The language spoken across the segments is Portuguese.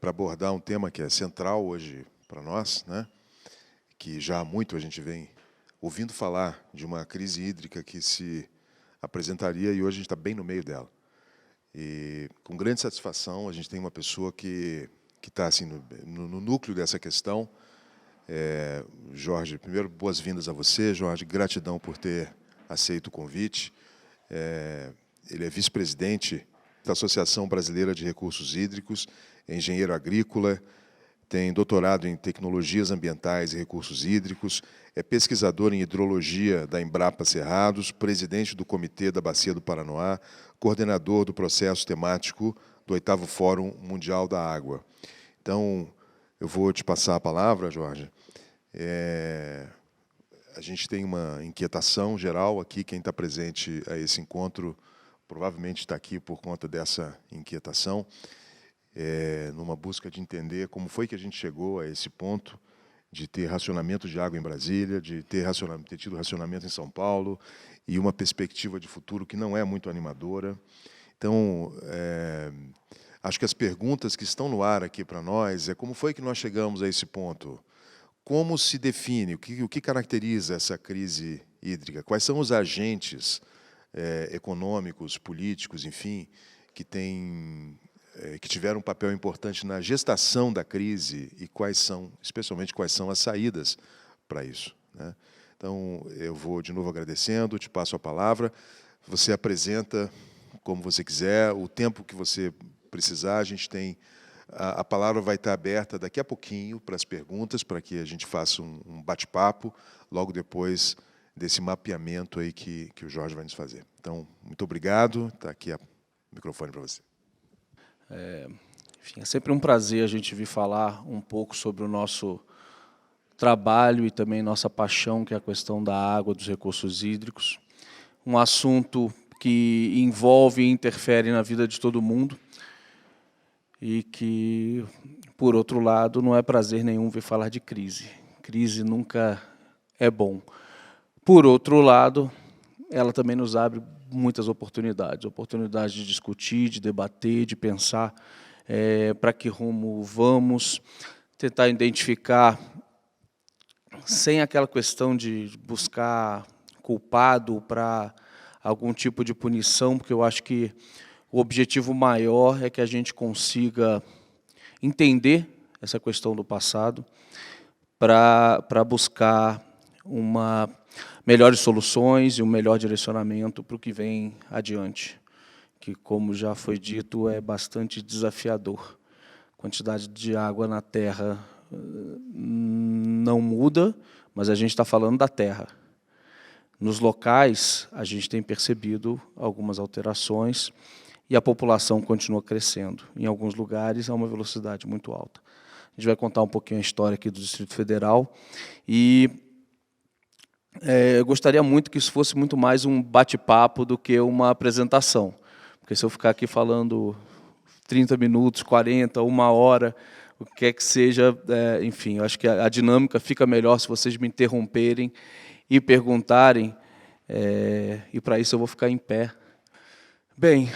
para abordar um tema que é central hoje para nós, né? Que já há muito a gente vem ouvindo falar de uma crise hídrica que se apresentaria e hoje a gente está bem no meio dela. E, com grande satisfação, a gente tem uma pessoa que está assim, no núcleo dessa questão. Jorge, primeiro, boas-vindas a você. Jorge, gratidão por ter aceito o convite. Ele é vice-presidente da Associação Brasileira de Recursos Hídricos, é engenheiro agrícola, tem doutorado em Tecnologias Ambientais e Recursos Hídricos, é pesquisador em Hidrologia da Embrapa Cerrados, presidente do Comitê da Bacia do Paranoá, coordenador do processo temático do 8º Fórum Mundial da Água. Então, eu vou te passar a palavra, Jorge. A gente tem uma inquietação geral aqui, quem está presente a esse encontro provavelmente está aqui por conta dessa inquietação, numa busca de entender como foi que a gente chegou a esse ponto de ter racionamento de água em Brasília, de ter tido racionamento em São Paulo, e uma perspectiva de futuro que não é muito animadora. Então, acho que as perguntas que estão no ar aqui para nós é como foi que nós chegamos a esse ponto? Como se define, o que caracteriza essa crise hídrica? Quais são os agentes econômicos, políticos, enfim, que tiveram um papel importante na gestação da crise e especialmente quais são as saídas para isso, né? Então, eu vou de novo agradecendo, te passo a palavra, você apresenta como você quiser, o tempo que você precisar, a gente tem, a palavra vai estar aberta daqui a pouquinho para as perguntas, para que a gente faça um bate-papo, logo depois desse mapeamento aí que o Jorge vai nos fazer. Então, muito obrigado, está aqui o microfone para você. Enfim, é sempre um prazer a gente vir falar um pouco sobre o nosso trabalho e também nossa paixão, que é a questão da água, dos recursos hídricos. Um assunto que envolve e interfere na vida de todo mundo e que, por outro lado, não é prazer nenhum vir falar de crise. Crise nunca é bom. Por outro lado, ela também nos abre muitas oportunidades de discutir, de debater, de pensar para que rumo vamos, tentar identificar, sem aquela questão de buscar culpado para algum tipo de punição, porque eu acho que o objetivo maior é que a gente consiga entender essa questão do passado para buscar melhores soluções e um melhor direcionamento para o que vem adiante, que, como já foi dito, é bastante desafiador. A quantidade de água na Terra não muda, mas a gente está falando da Terra. Nos locais, a gente tem percebido algumas alterações e a população continua crescendo. Em alguns lugares, a uma velocidade muito alta. A gente vai contar um pouquinho a história aqui do Distrito Federal e eu gostaria muito que isso fosse muito mais um bate-papo do que uma apresentação. Porque se eu ficar aqui falando 30 minutos, 40, 1 hora, o que quer que seja, enfim, eu acho que a dinâmica fica melhor se vocês me interromperem e perguntarem, e para isso eu vou ficar em pé. Bem,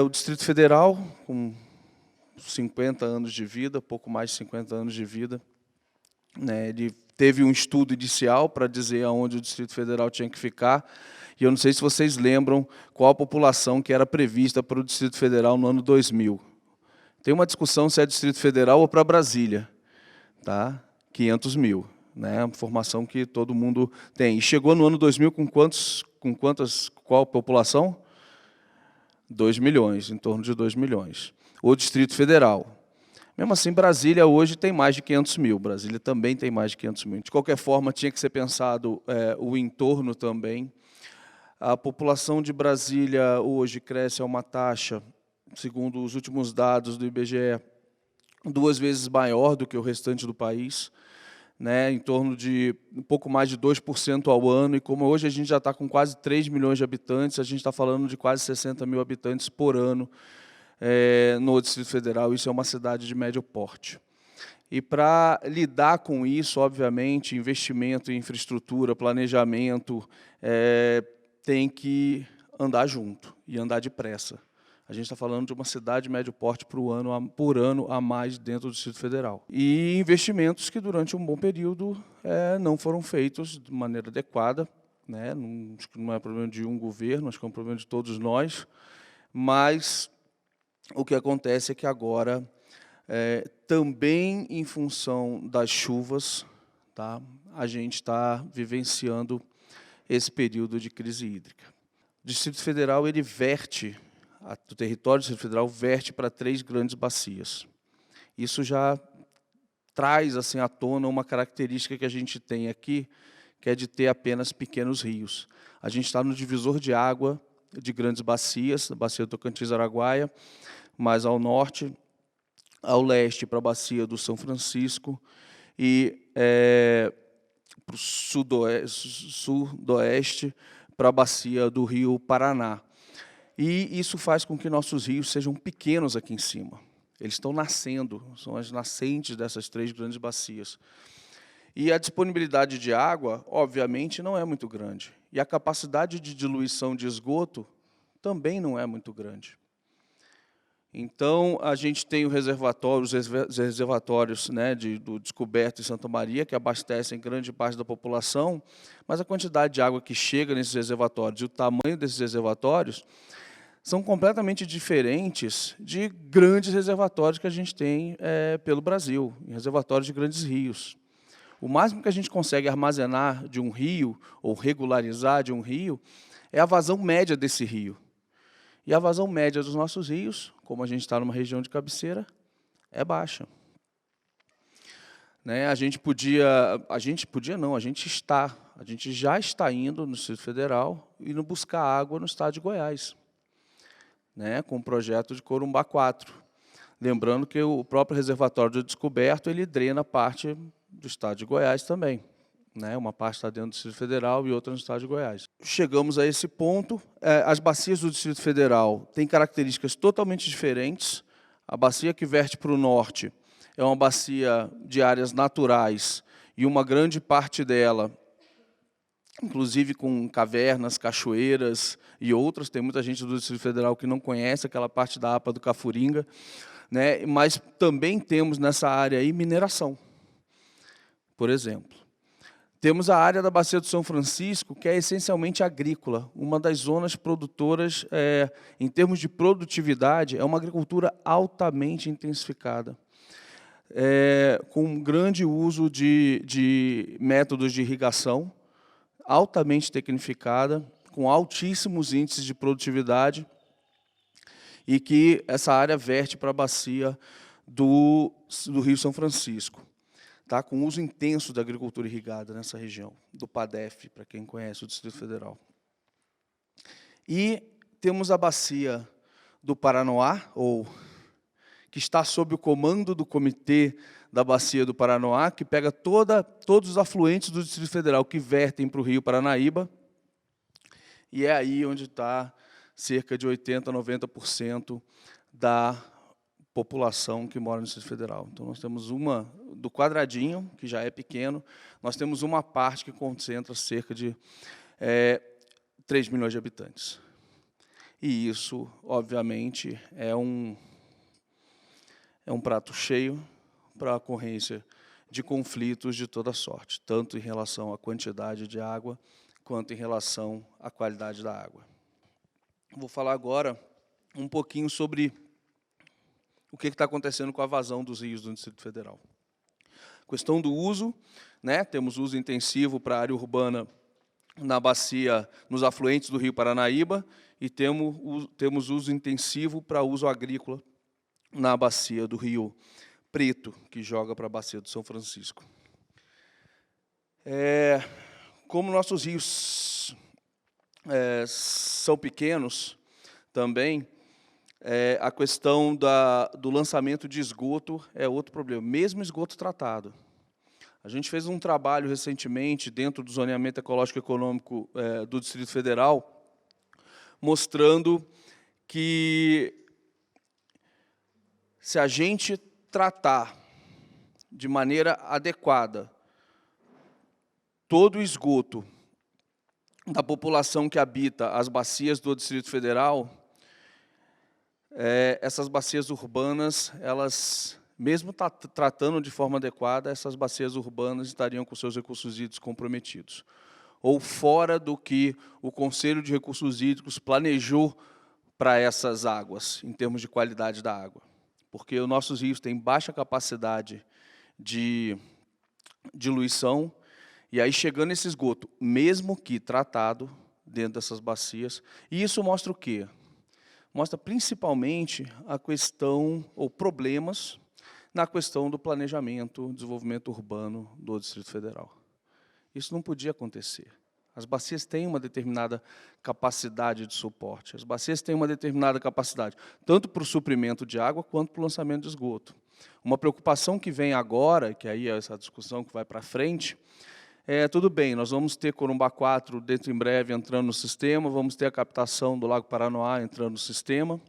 o Distrito Federal, com 50 anos de vida, pouco mais de 50 anos de vida, né, ele teve um estudo inicial para dizer aonde o Distrito Federal tinha que ficar, e eu não sei se vocês lembram qual a população que era prevista para o Distrito Federal no ano 2000. Tem uma discussão se é Distrito Federal ou para Brasília, tá? 500 mil, né? Uma informação que todo mundo tem. E chegou no ano 2000 qual população? 2 milhões, em torno de 2 milhões. O Distrito Federal. Mesmo assim, Brasília hoje tem mais de 500 mil. Brasília também tem mais de 500 mil. De qualquer forma, tinha que ser pensado o entorno também. A população de Brasília hoje cresce a uma taxa, segundo os últimos dados do IBGE, 2 vezes maior do que o restante do país, né, em torno de um pouco mais de 2% ao ano, e como hoje a gente já está com quase 3 milhões de habitantes, a gente está falando de quase 60 mil habitantes por ano no Distrito Federal. Isso é uma cidade de médio porte. E para lidar com isso, obviamente, investimento em infraestrutura, planejamento, tem que andar junto e andar depressa. A gente está falando de uma cidade de médio porte por ano a mais dentro do Distrito Federal. E investimentos que, durante um bom período, não foram feitos de maneira adequada. Né? Acho que não é problema de um governo, acho que é um problema de todos nós. Mas o que acontece é que agora, também em função das chuvas, tá, a gente está vivenciando esse período de crise hídrica. O Distrito Federal, ele verte, o território do Distrito Federal verte para 3 grandes bacias. Isso já traz assim, à tona uma característica que a gente tem aqui, que é de ter apenas pequenos rios. A gente está no divisor de água de grandes bacias, a bacia do Tocantins-Araguaia, mais ao norte, ao leste para a bacia do São Francisco e para o sudoeste para a bacia do Rio Paraná. E isso faz com que nossos rios sejam pequenos aqui em cima. Eles estão nascendo, são as nascentes dessas 3 grandes bacias. E a disponibilidade de água, obviamente, não é muito grande. E a capacidade de diluição de esgoto também não é muito grande. Então, a gente tem os reservatórios né, do Descoberto em Santa Maria, que abastecem grande parte da população, mas a quantidade de água que chega nesses reservatórios e o tamanho desses reservatórios são completamente diferentes de grandes reservatórios que a gente tem pelo Brasil, reservatórios de grandes rios. O máximo que a gente consegue armazenar de um rio, ou regularizar de um rio, é a vazão média desse rio. E a vazão média dos nossos rios, como a gente está numa região de cabeceira, é baixa. Né? A gente já está indo no Distrito Federal e indo buscar água no estado de Goiás, né? Com o projeto de Corumbá 4. Lembrando que o próprio reservatório do Descoberto, ele drena parte do estado de Goiás também. Né? Uma parte está dentro do Distrito Federal e outra no estado de Goiás. Chegamos a esse ponto. As bacias do Distrito Federal têm características totalmente diferentes. A bacia que verte para o norte é uma bacia de áreas naturais e uma grande parte dela, inclusive com cavernas, cachoeiras e outras. Tem muita gente do Distrito Federal que não conhece aquela parte da APA do Cafuringa. Né? Mas também temos nessa área aí mineração, por exemplo. Temos a área da Bacia do São Francisco, que é essencialmente agrícola, uma das zonas produtoras, em termos de produtividade, é uma agricultura altamente intensificada, com um grande uso de métodos de irrigação, altamente tecnificada, com altíssimos índices de produtividade, e que essa área verte para a bacia do Rio São Francisco. Tá, com uso intenso da agricultura irrigada nessa região, do PADEF, para quem conhece o Distrito Federal. E temos a bacia do Paranoá, que está sob o comando do Comitê da Bacia do Paranoá, que pega todos os afluentes do Distrito Federal que vertem para o Rio Paranaíba, e é aí onde está cerca de 80% a 90% da população que mora no Distrito Federal. Então, nós temos do quadradinho, que já é pequeno, nós temos uma parte que concentra cerca de 3 milhões de habitantes. E isso, obviamente, é um prato cheio para a ocorrência de conflitos de toda sorte, tanto em relação à quantidade de água, quanto em relação à qualidade da água. Vou falar agora um pouquinho sobre o que está acontecendo com a vazão dos rios do Distrito Federal. Questão do uso, né? Temos uso intensivo para a área urbana na bacia, nos afluentes do Rio Paranaíba, e temos uso intensivo para uso agrícola na bacia do Rio Preto, que joga para a bacia do São Francisco. Como nossos rios são pequenos também, a questão do lançamento de esgoto é outro problema, mesmo esgoto tratado. A gente fez um trabalho recentemente dentro do zoneamento ecológico econômico do Distrito Federal, mostrando que se a gente tratar de maneira adequada todo o esgoto da população que habita as bacias do Distrito Federal, essas bacias urbanas, elas, mesmo tratando de forma adequada, essas bacias urbanas estariam com seus recursos hídricos comprometidos, ou fora do que o Conselho de Recursos Hídricos planejou para essas águas, em termos de qualidade da água. Porque os nossos rios têm baixa capacidade de diluição, e aí chegando esse esgoto, mesmo que tratado dentro dessas bacias, e isso mostra o quê? Mostra principalmente a questão, ou problemas, na questão do planejamento, desenvolvimento urbano do Distrito Federal. Isso não podia acontecer. As bacias têm uma determinada capacidade de suporte, as bacias têm uma determinada capacidade, tanto para o suprimento de água, quanto para o lançamento de esgoto. Uma preocupação que vem agora, que aí é essa discussão que vai para frente, tudo bem, nós vamos ter Corumbá 4 dentro em breve entrando no sistema, vamos ter a captação do Lago Paranoá entrando no sistema,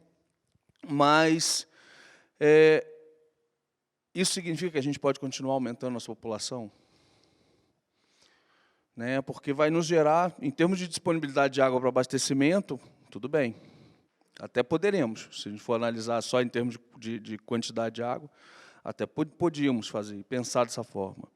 mas isso significa que a gente pode continuar aumentando a nossa população? Porque vai nos gerar, em termos de disponibilidade de água para abastecimento, tudo bem, até poderemos, se a gente for analisar só em termos de quantidade de água, até podíamos fazer, pensar dessa forma.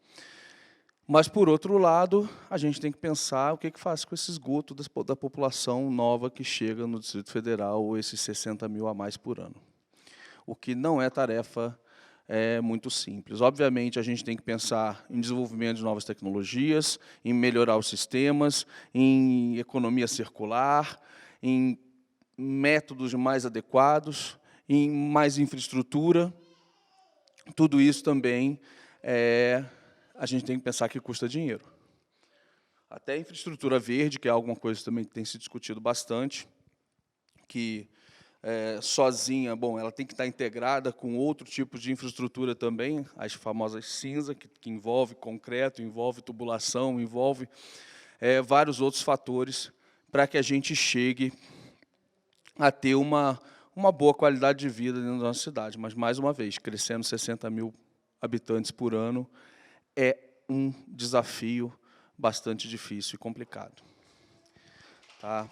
Mas, por outro lado, a gente tem que pensar o que faz com esse esgoto da população nova que chega no Distrito Federal, ou esses 60 mil a mais por ano. O que não é tarefa muito simples. Obviamente, a gente tem que pensar em desenvolvimento de novas tecnologias, em melhorar os sistemas, em economia circular, em métodos mais adequados, em mais infraestrutura. Tudo isso também a gente tem que pensar que custa dinheiro. Até a infraestrutura verde, que é alguma coisa também que tem se discutido bastante, que sozinha, bom, ela tem que estar integrada com outro tipo de infraestrutura também, as famosas cinza, que envolve concreto, envolve tubulação, envolve vários outros fatores, para que a gente chegue a ter uma boa qualidade de vida dentro da nossa cidade. Mas, mais uma vez, crescendo 60 mil habitantes por ano, é um desafio bastante difícil e complicado. Tá?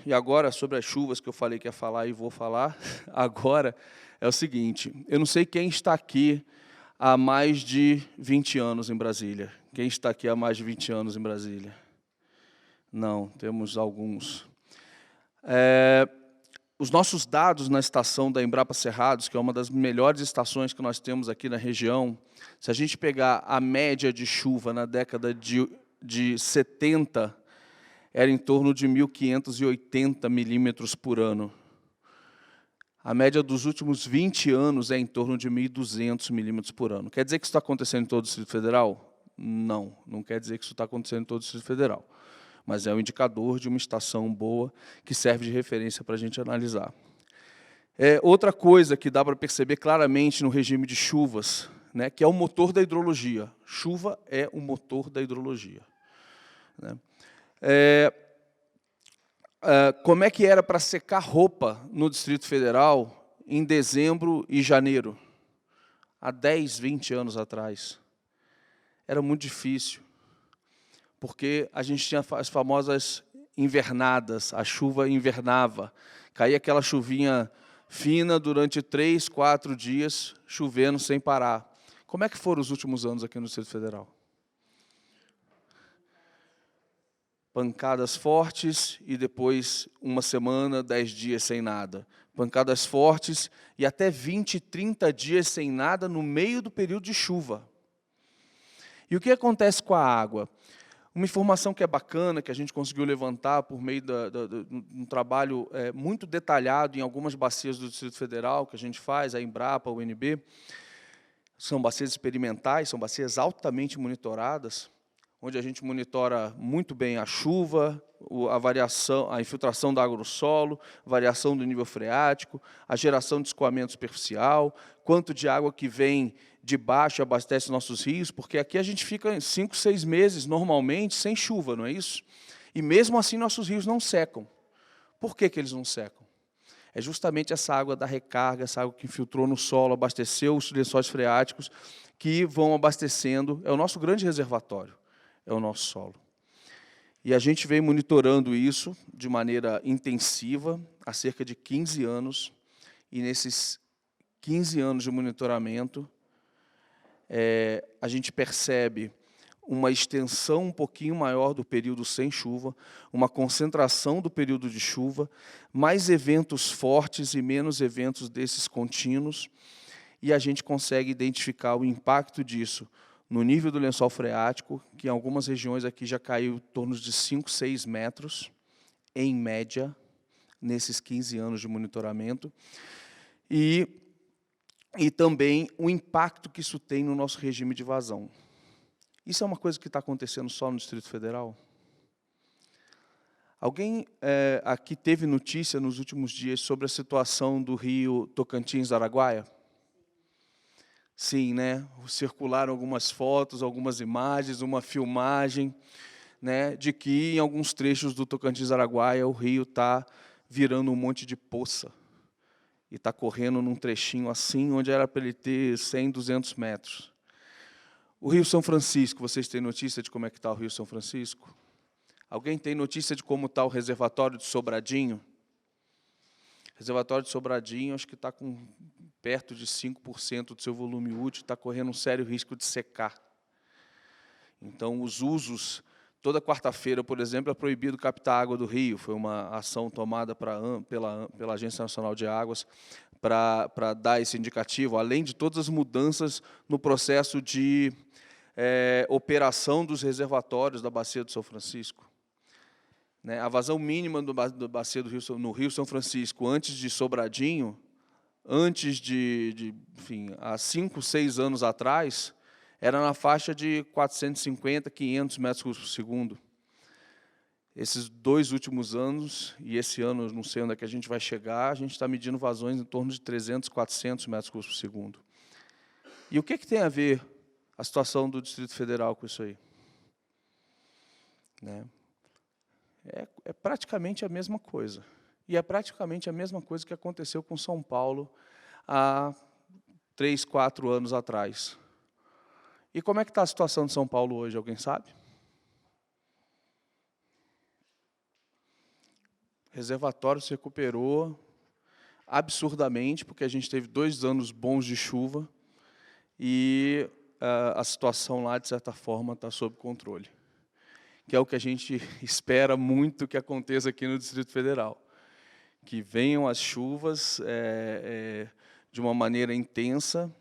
E agora, sobre as chuvas que eu falei que ia falar e vou falar, agora é o seguinte, eu não sei quem está aqui há mais de 20 anos em Brasília. Quem está aqui há mais de 20 anos em Brasília? Não, temos alguns. Os nossos dados na estação da Embrapa Cerrados, que é uma das melhores estações que nós temos aqui na região, se a gente pegar a média de chuva na década de 70, era em torno de 1.580 milímetros por ano. A média dos últimos 20 anos é em torno de 1.200 milímetros por ano. Quer dizer que isso está acontecendo em todo o Distrito Federal? Não, não quer dizer que isso está acontecendo em todo o Distrito Federal. Mas é um indicador de uma estação boa que serve de referência para a gente analisar. Outra coisa que dá para perceber claramente no regime de chuvas, que é o motor da hidrologia. Chuva é o motor da hidrologia. Como é que era para secar roupa no Distrito Federal em dezembro e janeiro? Há 10, 20 anos atrás. Era muito difícil, porque a gente tinha as famosas invernadas, a chuva invernava, caía aquela chuvinha fina durante 3, 4 dias, chovendo sem parar. Como é que foram os últimos anos aqui no Distrito Federal? Pancadas fortes e depois uma semana, 10 dias sem nada. Pancadas fortes e até 20, 30 dias sem nada no meio do período de chuva. E o que acontece com a água? Uma informação que é bacana, que a gente conseguiu levantar por meio de um trabalho muito detalhado em algumas bacias do Distrito Federal, que a gente faz, a Embrapa, a UNB, são bacias experimentais, são bacias altamente monitoradas, onde a gente monitora muito bem a chuva, a variação, a infiltração da água no solo, variação do nível freático, a geração de escoamento superficial, quanto de água que vem de baixo e abastece nossos rios, porque aqui a gente fica 5, 6 meses, normalmente, sem chuva, não é isso? E mesmo assim nossos rios não secam. Por que eles não secam? É justamente essa água da recarga, essa água que infiltrou no solo, abasteceu os lençóis freáticos, que vão abastecendo, é o nosso grande reservatório, é o nosso solo. E a gente vem monitorando isso de maneira intensiva há cerca de 15 anos, e nesses 15 anos de monitoramento, a gente percebe uma extensão um pouquinho maior do período sem chuva, uma concentração do período de chuva, mais eventos fortes e menos eventos desses contínuos, e a gente consegue identificar o impacto disso no nível do lençol freático, que em algumas regiões aqui já caiu em torno de 5, 6 metros, em média, nesses 15 anos de monitoramento, e também o impacto que isso tem no nosso regime de vazão. Isso é uma coisa que está acontecendo só no Distrito Federal? Alguém aqui teve notícia nos últimos dias sobre a situação do rio Tocantins-Araguaia? Sim, né? Circularam algumas fotos, algumas imagens, uma filmagem, né, de que em alguns trechos do Tocantins-Araguaia o rio está virando um monte de poça. E está correndo num trechinho assim, onde era para ele ter 100, 200 metros. O Rio São Francisco, vocês têm notícia de como é que está o Rio São Francisco? Alguém tem notícia de como está o reservatório de Sobradinho? O reservatório de Sobradinho, acho que está com perto de 5% do seu volume útil, está correndo um sério risco de secar. Então, os usos, toda quarta-feira, por exemplo, é proibido captar água do rio. Foi uma ação tomada pela Agência Nacional de Águas para dar esse indicativo, além de todas as mudanças no processo de operação dos reservatórios da Bacia do São Francisco. Né, a vazão mínima do Bacia do Rio, no Rio São Francisco, antes de Sobradinho, enfim, há 5, 6 anos atrás, era na faixa de 450, 500 metros cúbicos por segundo. Esses 2 últimos anos, e esse ano, eu não sei onde é que a gente vai chegar, a gente está medindo vazões em torno de 300, 400 metros cúbicos por segundo. E o que tem a ver a situação do Distrito Federal com isso aí? Né? É praticamente a mesma coisa. E é praticamente a mesma coisa que aconteceu com São Paulo há 3, 4 anos atrás. E como é que está a situação de São Paulo hoje, alguém sabe? O reservatório se recuperou absurdamente, porque a gente teve 2 anos bons de chuva, e a situação lá, de certa forma, está sob controle. Que é o que a gente espera muito que aconteça aqui no Distrito Federal. Que venham as chuvas de uma maneira intensa.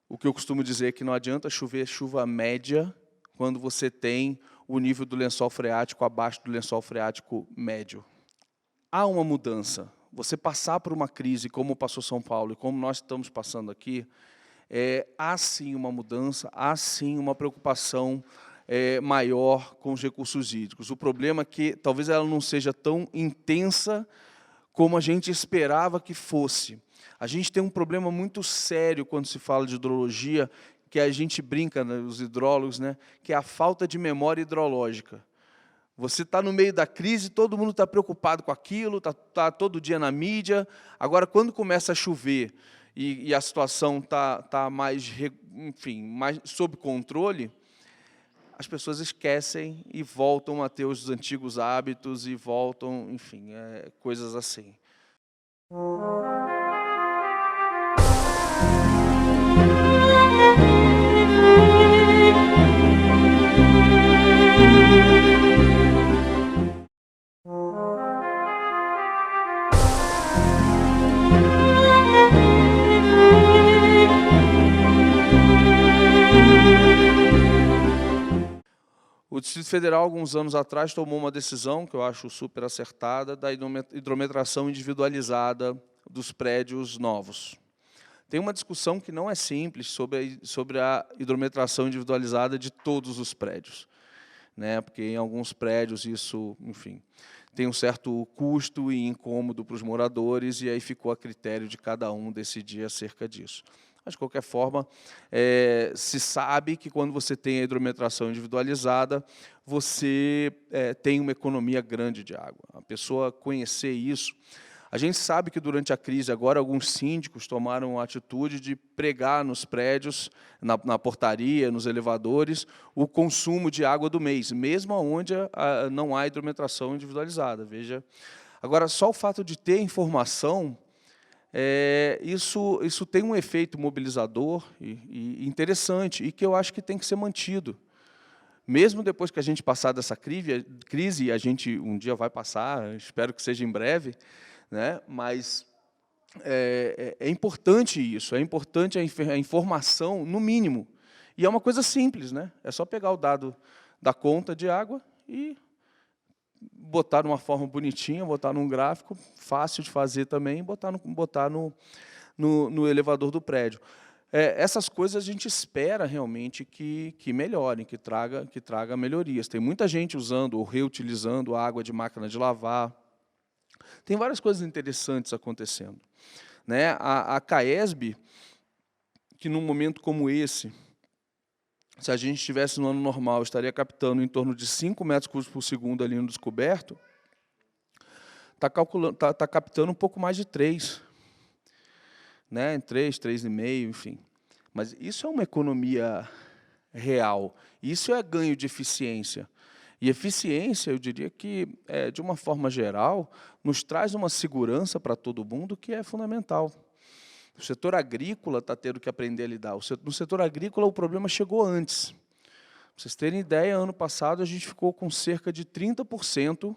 O que eu costumo dizer é que não adianta chover chuva média quando você tem o nível do lençol freático abaixo do lençol freático médio. Há uma mudança. Você passar por uma crise como passou São Paulo e como nós estamos passando aqui, há sim uma mudança, há sim uma preocupação maior com os recursos hídricos. O problema é que talvez ela não seja tão intensa como a gente esperava que fosse. A gente tem um problema muito sério quando se fala de hidrologia, que a gente brinca, né, os hidrólogos, né, que é a falta de memória hidrológica. Você está no meio da crise, todo mundo está preocupado com aquilo, está todo dia na mídia. Agora, quando começa a chover e a situação está mais, enfim, mais sob controle, as pessoas esquecem e voltam a ter os antigos hábitos e voltam, enfim, coisas assim. O Distrito Federal, alguns anos atrás, tomou uma decisão, que eu acho super acertada, da hidrometração individualizada dos prédios novos. Tem uma discussão que não é simples sobre a hidrometração individualizada de todos os prédios, né? Porque em alguns prédios isso, enfim, tem um certo custo e incômodo para os moradores, e aí ficou a critério de cada um decidir acerca disso. Mas, de qualquer forma, se sabe que quando você tem a hidrometração individualizada, você tem uma economia grande de água. A pessoa conhecer isso, A gente sabe que, durante a crise, agora, alguns síndicos tomaram a atitude de pregar nos prédios, na portaria, nos elevadores, o consumo de água do mês, mesmo onde não há hidrometração individualizada. Veja. Agora, só o fato de ter informação, isso tem um efeito mobilizador e interessante, e que eu acho que tem que ser mantido. Mesmo depois que a gente passar dessa crise, e a gente um dia vai passar, espero que seja em breve, né? Mas é importante isso, é importante a informação, no mínimo. E é uma coisa simples, né? É só pegar o dado da conta de água e botar de uma forma bonitinha, botar num gráfico, fácil de fazer também, e botar no elevador do prédio. Essas coisas a gente espera realmente que melhorem, que traga melhorias. Tem muita gente usando ou reutilizando a água de máquina de lavar. Tem várias coisas interessantes acontecendo, né? A CAESB, que num momento como esse, se a gente estivesse no ano normal, estaria captando em torno de 5 metros cúbicos por segundo ali no descoberto, está captando um pouco mais de 3. Né? 3, 3,5, enfim. Mas isso é uma economia real. Isso é ganho de eficiência. E eficiência, eu diria que, de uma forma geral, nos traz uma segurança para todo mundo que é fundamental. O setor agrícola está tendo que aprender a lidar. No setor agrícola, o problema chegou antes. Para vocês terem ideia, ano passado, a gente ficou com cerca de 30%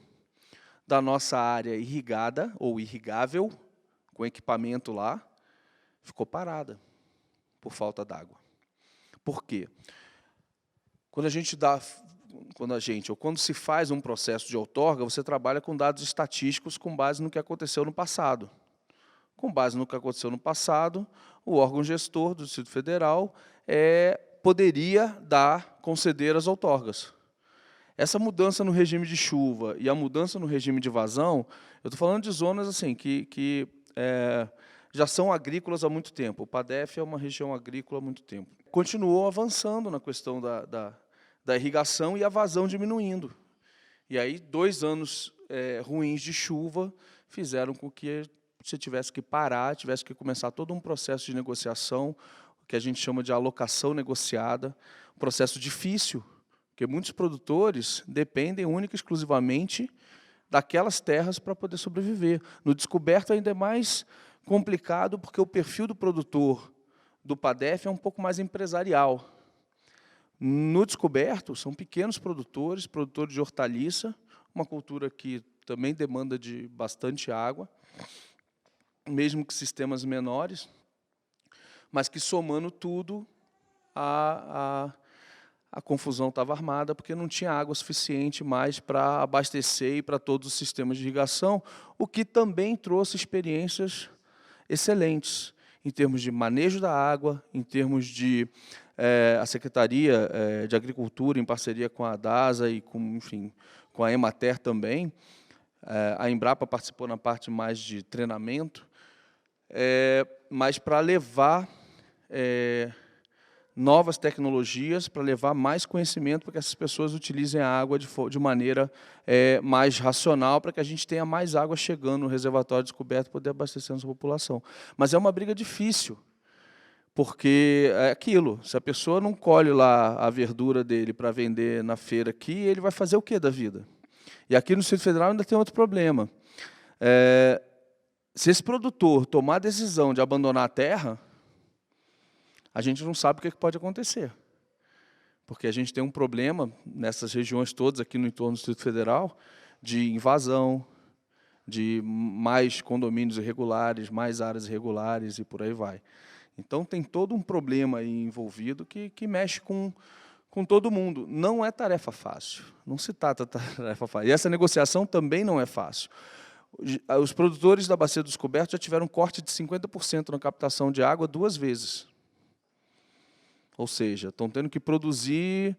da nossa área irrigada, ou irrigável, com equipamento lá, ficou parada por falta d'água. Por quê? Quando se faz um processo de outorga, você trabalha com dados estatísticos com base no que aconteceu no passado. Com base no que aconteceu no passado, o órgão gestor do Distrito Federal poderia conceder as outorgas. Essa mudança no regime de chuva e a mudança no regime de vazão, eu estou falando de zonas assim, que já são agrícolas há muito tempo. O PADEF é uma região agrícola há muito tempo. Continuou avançando na questão da irrigação e a vazão diminuindo. E aí, 2 anos ruins de chuva fizeram com que você tivesse que parar, tivesse que começar todo um processo de negociação, que a gente chama de alocação negociada, um processo difícil, porque muitos produtores dependem única e exclusivamente daquelas terras para poder sobreviver. No descoberto ainda é mais complicado, porque o perfil do produtor do PADEF é um pouco mais empresarial. No descoberto, são pequenos produtores de hortaliça, uma cultura que também demanda de bastante água, mesmo que sistemas menores, mas que, somando tudo, a confusão estava armada, porque não tinha água suficiente mais para abastecer e para todos os sistemas de irrigação, o que também trouxe experiências excelentes, em termos de manejo da água, em termos de a Secretaria de Agricultura, em parceria com a DASA e com a Emater também. A Embrapa participou na parte mais de treinamento, mas para levar novas tecnologias, para levar mais conhecimento, para que essas pessoas utilizem a água de maneira mais racional, para que a gente tenha mais água chegando no reservatório descoberto e poder abastecer a nossa população. Mas é uma briga difícil, porque é aquilo, se a pessoa não colhe lá a verdura dele para vender na feira aqui, ele vai fazer o quê da vida? E aqui no Distrito Federal ainda tem outro problema. Se esse produtor tomar a decisão de abandonar a terra, a gente não sabe o que pode acontecer. Porque a gente tem um problema nessas regiões todas, aqui no entorno do Distrito Federal, de invasão, de mais condomínios irregulares, mais áreas irregulares e por aí vai. Então, tem todo um problema aí envolvido que mexe com todo mundo. Não é tarefa fácil, não se trata de tarefa fácil. E essa negociação também não é fácil. Os produtores da Bacia do Descoberto já tiveram um corte de 50% na captação de água 2 vezes. Ou seja, estão tendo que produzir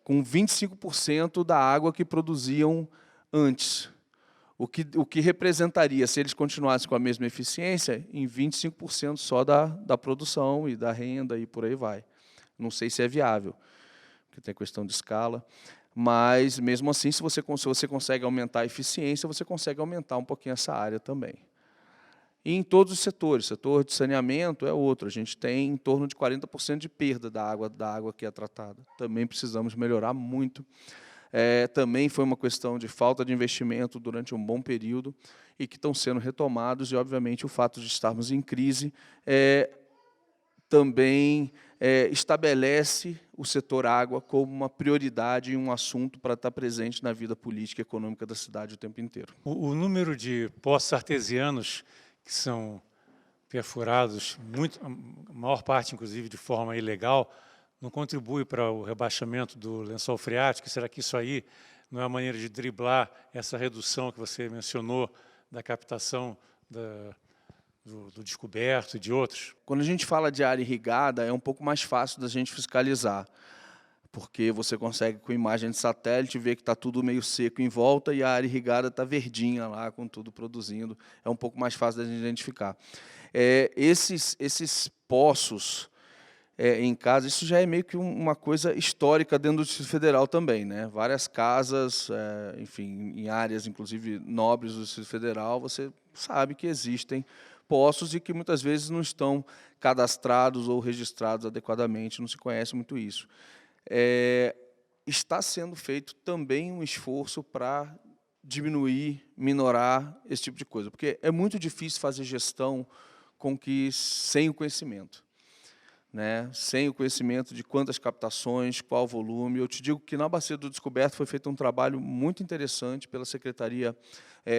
com 25% da água que produziam antes. O que representaria, se eles continuassem com a mesma eficiência, em 25% só da produção e da renda e por aí vai. Não sei se é viável, porque tem questão de escala. Mas, mesmo assim, se você consegue aumentar a eficiência, você consegue aumentar um pouquinho essa área também. E em todos os setores, setor de saneamento é outro, a gente tem em torno de 40% de perda da água que é tratada. Também precisamos melhorar muito. Também foi uma questão de falta de investimento durante um bom período e que estão sendo retomados, e, obviamente, o fato de estarmos em crise também estabelece o setor água como uma prioridade e um assunto para estar presente na vida política e econômica da cidade o tempo inteiro. O número de poços artesianos que são perfurados, a maior parte, inclusive, de forma ilegal, não contribui para o rebaixamento do lençol freático? Será que isso aí não é uma maneira de driblar essa redução que você mencionou da captação do descoberto e de outros? Quando a gente fala de área irrigada, é um pouco mais fácil da gente fiscalizar, porque você consegue, com imagem de satélite, ver que está tudo meio seco em volta e a área irrigada está verdinha lá, com tudo produzindo. É um pouco mais fácil da gente identificar. Esses poços em casa, isso já é meio que uma coisa histórica dentro do Distrito Federal também, né? Várias casas, enfim, em áreas, inclusive, nobres do Distrito Federal, você sabe que existem poços e que muitas vezes não estão cadastrados ou registrados adequadamente, não se conhece muito isso. Está sendo feito também um esforço para diminuir, minorar esse tipo de coisa, porque é muito difícil fazer gestão sem o conhecimento, né? Sem o conhecimento de quantas captações, qual volume. Eu te digo que na Bacia do Descoberto foi feito um trabalho muito interessante pela Secretaria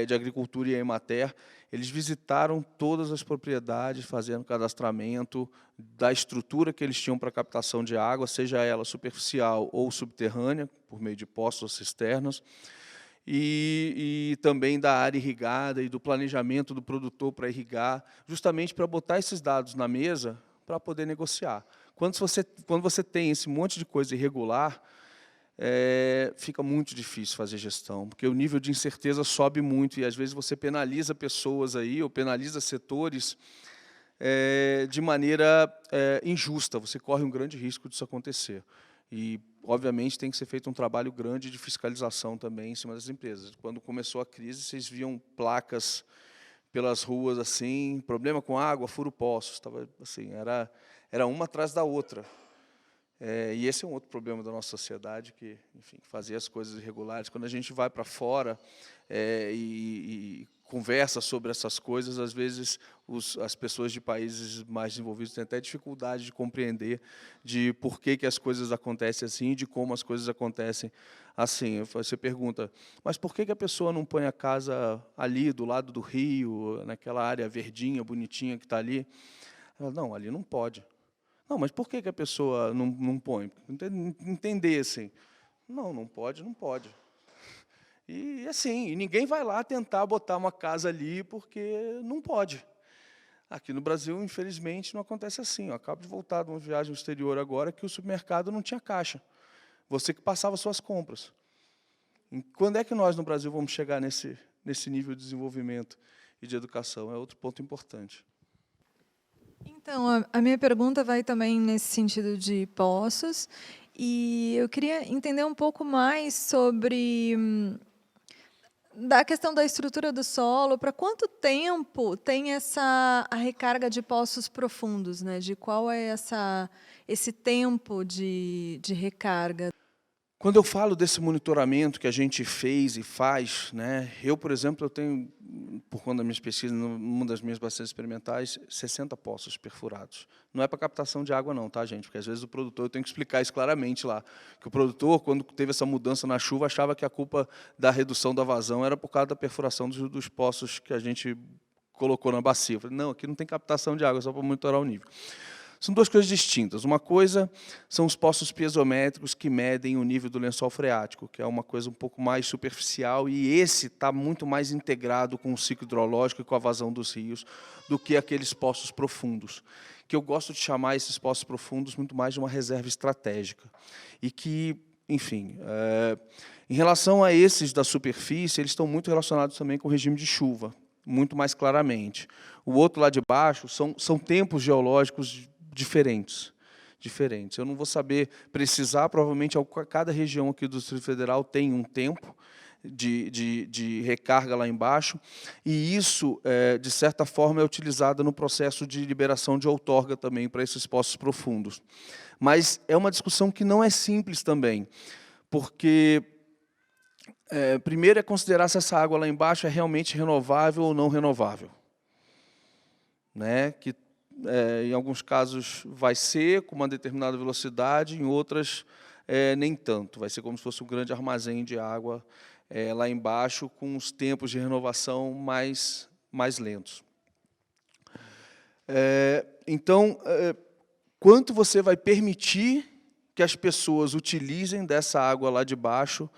de Agricultura e a Emater. Eles visitaram todas as propriedades, fazendo cadastramento da estrutura que eles tinham para captação de água, seja ela superficial ou subterrânea, por meio de poços ou cisternas, e também da área irrigada e do planejamento do produtor para irrigar, justamente para botar esses dados na mesa para poder negociar. Quando você tem esse monte de coisa irregular, fica muito difícil fazer gestão, porque o nível de incerteza sobe muito e, às vezes, você penaliza pessoas aí, ou penaliza setores de maneira injusta. Você corre um grande risco disso acontecer. E, obviamente, tem que ser feito um trabalho grande de fiscalização também em cima das empresas. Quando começou a crise, vocês viam placas pelas ruas, assim, problema com água, furo poços, tava, assim, era uma atrás da outra. E esse é um outro problema da nossa sociedade, que, enfim, fazer as coisas irregulares. Quando a gente vai para fora e conversa sobre essas coisas, às vezes as pessoas de países mais desenvolvidos têm até dificuldade de compreender de por que as coisas acontecem assim, de como as coisas acontecem assim. Você pergunta, mas por que a pessoa não põe a casa ali, do lado do rio, naquela área verdinha, bonitinha que está ali? Ela, não, ali não pode. Não, mas por que a pessoa não põe? Entender assim. Não pode, não pode. E assim, ninguém vai lá tentar botar uma casa ali porque não pode. Aqui no Brasil, infelizmente, não acontece assim. Eu acabo de voltar de uma viagem ao exterior agora que o supermercado não tinha caixa. Você que passava suas compras. E quando é que nós, no Brasil, vamos chegar nesse nível de desenvolvimento e de educação? É outro ponto importante. Então, a minha pergunta vai também nesse sentido de poços. E eu queria entender um pouco mais sobre da questão da estrutura do solo. Para quanto tempo tem a recarga de poços profundos, né? De qual é esse tempo de recarga? Quando eu falo desse monitoramento que a gente fez e faz, né, eu, por exemplo, eu tenho, por conta das minhas pesquisas, numa das minhas bacias experimentais, 60 poços perfurados. Não é para captação de água não, tá, gente? Porque, às vezes, o produtor, eu tenho que explicar isso claramente lá, que o produtor, quando teve essa mudança na chuva, achava que a culpa da redução da vazão era por causa da perfuração dos poços que a gente colocou na bacia. Eu falei, não, aqui não tem captação de água, é só para monitorar o nível. São duas coisas distintas. Uma coisa são os poços piezométricos que medem o nível do lençol freático, que é uma coisa um pouco mais superficial, e esse está muito mais integrado com o ciclo hidrológico e com a vazão dos rios do que aqueles poços profundos, que eu gosto de chamar esses poços profundos muito mais de uma reserva estratégica. E que, enfim, em relação a esses da superfície, eles estão muito relacionados também com o regime de chuva, muito mais claramente. O outro lá de baixo são tempos geológicos diferentes. diferentes. Eu não vou saber precisar, provavelmente cada região aqui do Distrito Federal tem um tempo de recarga lá embaixo, e isso, de certa forma, é utilizado no processo de liberação de outorga também para esses poços profundos. Mas é uma discussão que não é simples também, porque, primeiro, é considerar se essa água lá embaixo é realmente renovável ou não renovável. Né? Que, em alguns casos, vai ser com uma determinada velocidade, em outras, nem tanto. Vai ser como se fosse um grande armazém de água lá embaixo, com os tempos de renovação mais lentos. Então, quanto você vai permitir que as pessoas utilizem dessa água lá de baixo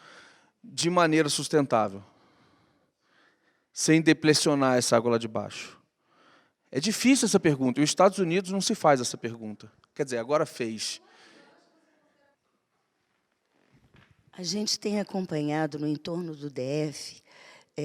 de maneira sustentável, sem deplecionar essa água lá de baixo? É difícil essa pergunta, e os Estados Unidos não se faz essa pergunta. Quer dizer, agora fez. A gente tem acompanhado no entorno do DF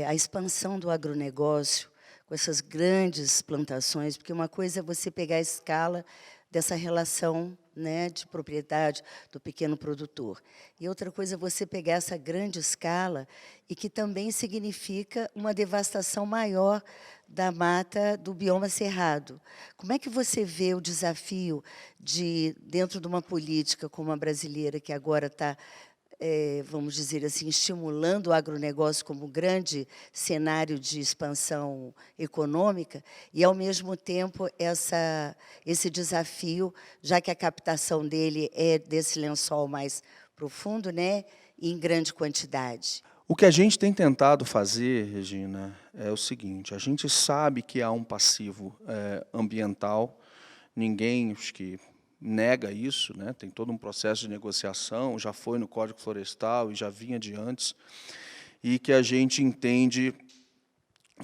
a expansão do agronegócio com essas grandes plantações, porque uma coisa é você pegar a escala dessa relação, né, de propriedade do pequeno produtor. E outra coisa é você pegar essa grande escala e que também significa uma devastação maior da mata do bioma cerrado. Como é que você vê o desafio de, dentro de uma política como a brasileira, que agora está, vamos dizer assim, estimulando o agronegócio como grande cenário de expansão econômica, e, ao mesmo tempo, esse desafio, já que a captação dele é desse lençol mais profundo, né, em grande quantidade? O que a gente tem tentado fazer, Regina, é o seguinte: a gente sabe que há um passivo ambiental, ninguém, acho que, nega isso, né? Tem todo um processo de negociação, já foi no Código Florestal e já vinha de antes, e que a gente entende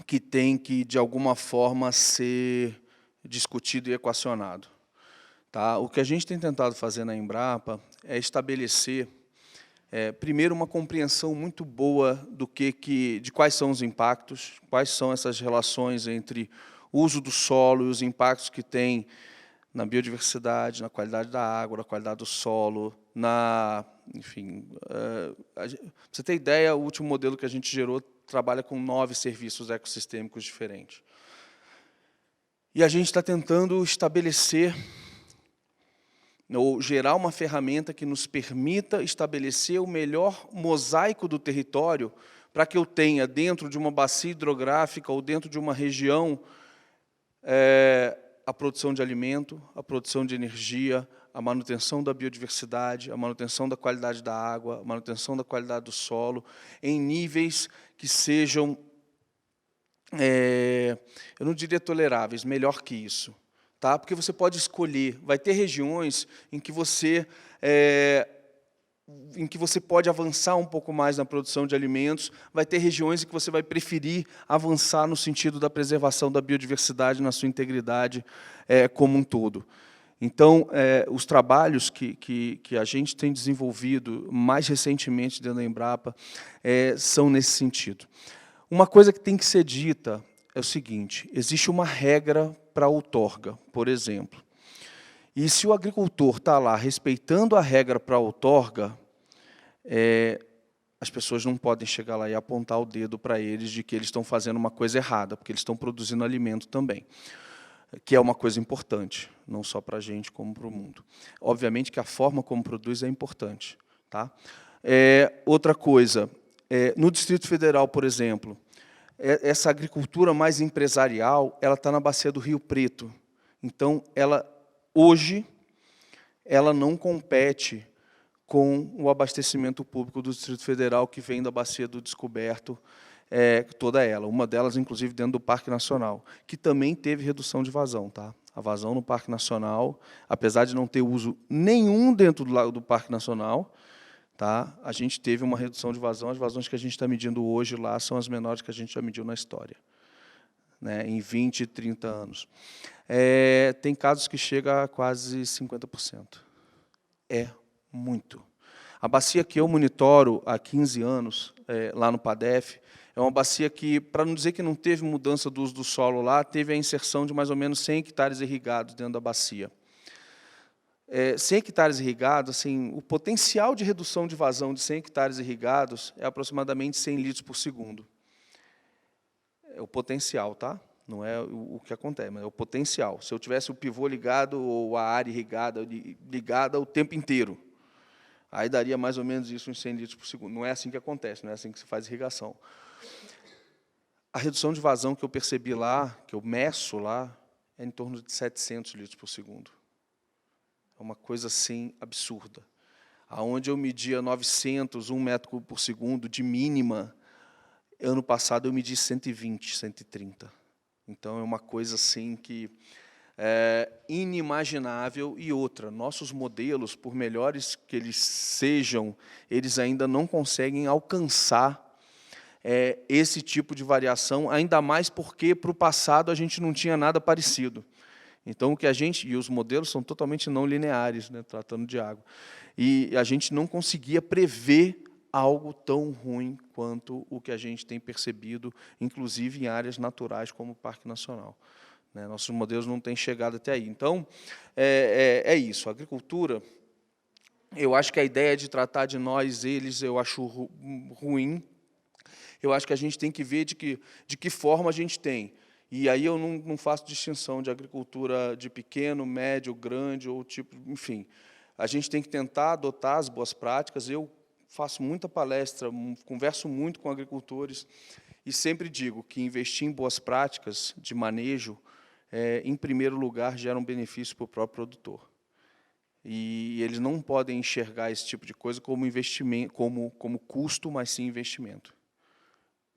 que tem que, de alguma forma, ser discutido e equacionado. Tá? O que a gente tem tentado fazer na Embrapa é estabelecer, primeiro, uma compreensão muito boa de quais são os impactos, quais são essas relações entre o uso do solo e os impactos que tem na biodiversidade, na qualidade da água, na qualidade do solo, enfim, pra você ter ideia, o último modelo que a gente gerou trabalha com 9 serviços ecossistêmicos diferentes. E a gente está tentando estabelecer, ou gerar uma ferramenta que nos permita estabelecer o melhor mosaico do território para que eu tenha, dentro de uma bacia hidrográfica ou dentro de uma região, a produção de alimento, a produção de energia, a manutenção da biodiversidade, a manutenção da qualidade da água, a manutenção da qualidade do solo, em níveis que sejam, eu não diria toleráveis, melhor que isso. Tá? Porque você pode escolher, vai ter regiões em que você pode avançar um pouco mais na produção de alimentos, vai ter regiões em que você vai preferir avançar no sentido da preservação da biodiversidade na sua integridade como um todo. Então, os trabalhos que a gente tem desenvolvido mais recentemente dentro da Embrapa são nesse sentido. Uma coisa que tem que ser dita é o seguinte: existe uma regra para a outorga, por exemplo. E se o agricultor está lá respeitando a regra para a outorga, as pessoas não podem chegar lá e apontar o dedo para eles de que eles estão fazendo uma coisa errada, porque eles estão produzindo alimento também, que é uma coisa importante, não só para a gente, como para o mundo. Obviamente que a forma como produz é importante. Tá? Outra coisa, no Distrito Federal, por exemplo, essa agricultura mais empresarial, ela está na bacia do Rio Preto. Então, hoje, ela não compete com o abastecimento público do Distrito Federal, que vem da bacia do Descoberto, toda ela. Uma delas, inclusive, dentro do Parque Nacional, que também teve redução de vazão. Tá? A vazão no Parque Nacional, apesar de não ter uso nenhum dentro do Parque Nacional, tá? A gente teve uma redução de vazão. As vazões que a gente está medindo hoje lá são as menores que a gente já mediu na história, né, em 20, 30 anos. Tem casos que chega a quase 50%. É muito. A bacia que eu monitoro há 15 anos, lá no PADEF, é uma bacia que, para não dizer que não teve mudança do uso do solo lá, teve a inserção de mais ou menos 100 hectares irrigados dentro da bacia. 100 hectares irrigados, assim, o potencial de redução de vazão de 100 hectares irrigados é aproximadamente 100 litros por segundo. É o potencial, tá? Não é o que acontece, mas é o potencial. Se eu tivesse o pivô ligado ou a área irrigada ligada o tempo inteiro, aí daria mais ou menos isso, uns 100 litros por segundo. Não é assim que acontece, não é assim que se faz irrigação. A redução de vazão que eu percebi lá, que eu meço lá, é em torno de 700 litros por segundo. É uma coisa assim absurda. Aonde eu media 900, 1 metro cúbico por segundo de mínima, ano passado eu medi 120, 130. Então é uma coisa assim que é inimaginável. E outra, nossos modelos, por melhores que eles sejam, eles ainda não conseguem alcançar esse tipo de variação, ainda mais porque para o passado a gente não tinha nada parecido. Então, o que a gente, e os modelos são totalmente não lineares, né, tratando de água, e a gente não conseguia prever algo tão ruim quanto o que a gente tem percebido, inclusive em áreas naturais como o Parque Nacional. Né, nossos modelos não têm chegado até aí. Então, é isso. A agricultura, eu acho que a ideia de tratar de nós, eles, eu acho ruim. Eu acho que a gente tem que ver de que forma a gente tem. E aí eu não faço distinção de agricultura de pequeno, médio, grande, ou tipo, enfim. A gente tem que tentar adotar as boas práticas. Eu faço muita palestra, converso muito com agricultores, e sempre digo que investir em boas práticas de manejo, em primeiro lugar, gera um benefício para o próprio produtor. E eles não podem enxergar esse tipo de coisa como investimento, como custo, mas sim investimento.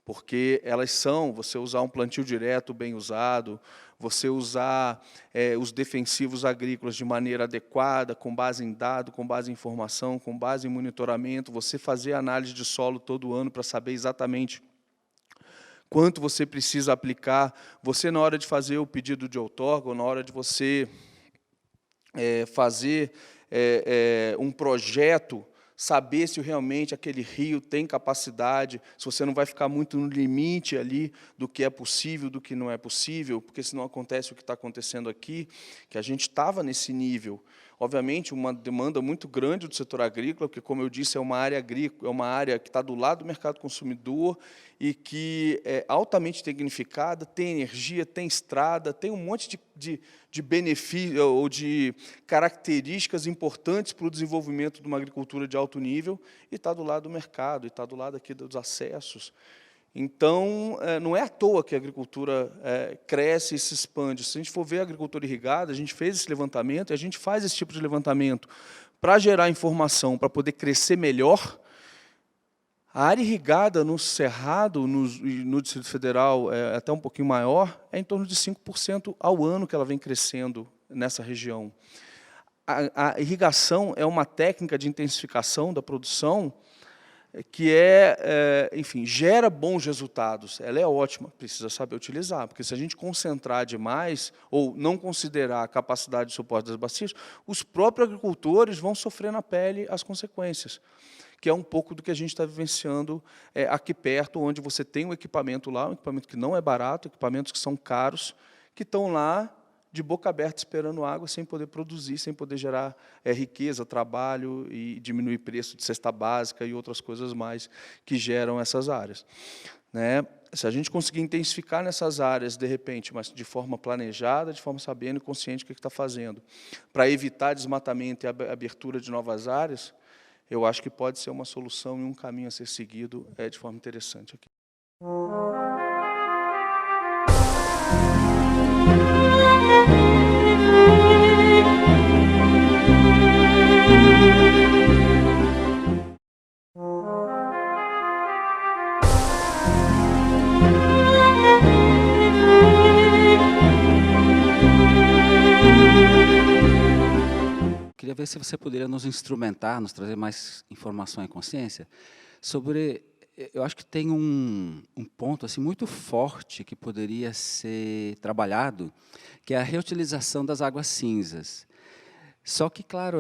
Porque elas são, você usar um plantio direto bem usado, você usar os defensivos agrícolas de maneira adequada, com base em dado, com base em informação, com base em monitoramento, você fazer análise de solo todo ano para saber exatamente quanto você precisa aplicar, você, na hora de fazer o pedido de outorga, ou na hora de você fazer um projeto, saber se realmente aquele rio tem capacidade, se você não vai ficar muito no limite ali do que é possível, do que não é possível, porque senão acontece o que está acontecendo aqui, que a gente estava nesse nível. Obviamente, uma demanda muito grande do setor agrícola, porque, como eu disse, é uma área agrícola, é uma área que está do lado do mercado consumidor e que é altamente tecnificada, tem energia, tem estrada, tem um monte de benefícios ou de características importantes para o desenvolvimento de uma agricultura de alto nível, e está do lado do mercado, e está do lado aqui dos acessos. Então, não é à toa que a agricultura cresce e se expande. Se a gente for ver a agricultura irrigada, a gente fez esse levantamento, e a gente faz esse tipo de levantamento para gerar informação, para poder crescer melhor. A área irrigada no Cerrado, no Distrito Federal, até um pouquinho maior, é em torno de 5% ao ano que ela vem crescendo nessa região. A irrigação é uma técnica de intensificação da produção que enfim, gera bons resultados. Ela é ótima, precisa saber utilizar, porque se a gente concentrar demais ou não considerar a capacidade de suporte das bacias, os próprios agricultores vão sofrer na pele as consequências, que é um pouco do que a gente está vivenciando aqui perto, onde você tem um equipamento lá, um equipamento que não é barato, equipamentos que são caros, que estão lá de boca aberta esperando água, sem poder produzir, sem poder gerar riqueza, trabalho e diminuir preço de cesta básica e outras coisas mais que geram essas áreas. Né? Se a gente conseguir intensificar nessas áreas, de repente, mas de forma planejada, de forma sabendo e consciente do que está fazendo, para evitar desmatamento e abertura de novas áreas, eu acho que pode ser uma solução e um caminho a ser seguido de forma interessante aqui. Queria ver se você poderia nos instrumentar, nos trazer mais informação e consciência sobre... Eu acho que tem um ponto assim, muito forte que poderia ser trabalhado, que é a reutilização das águas cinzas. Só que, claro,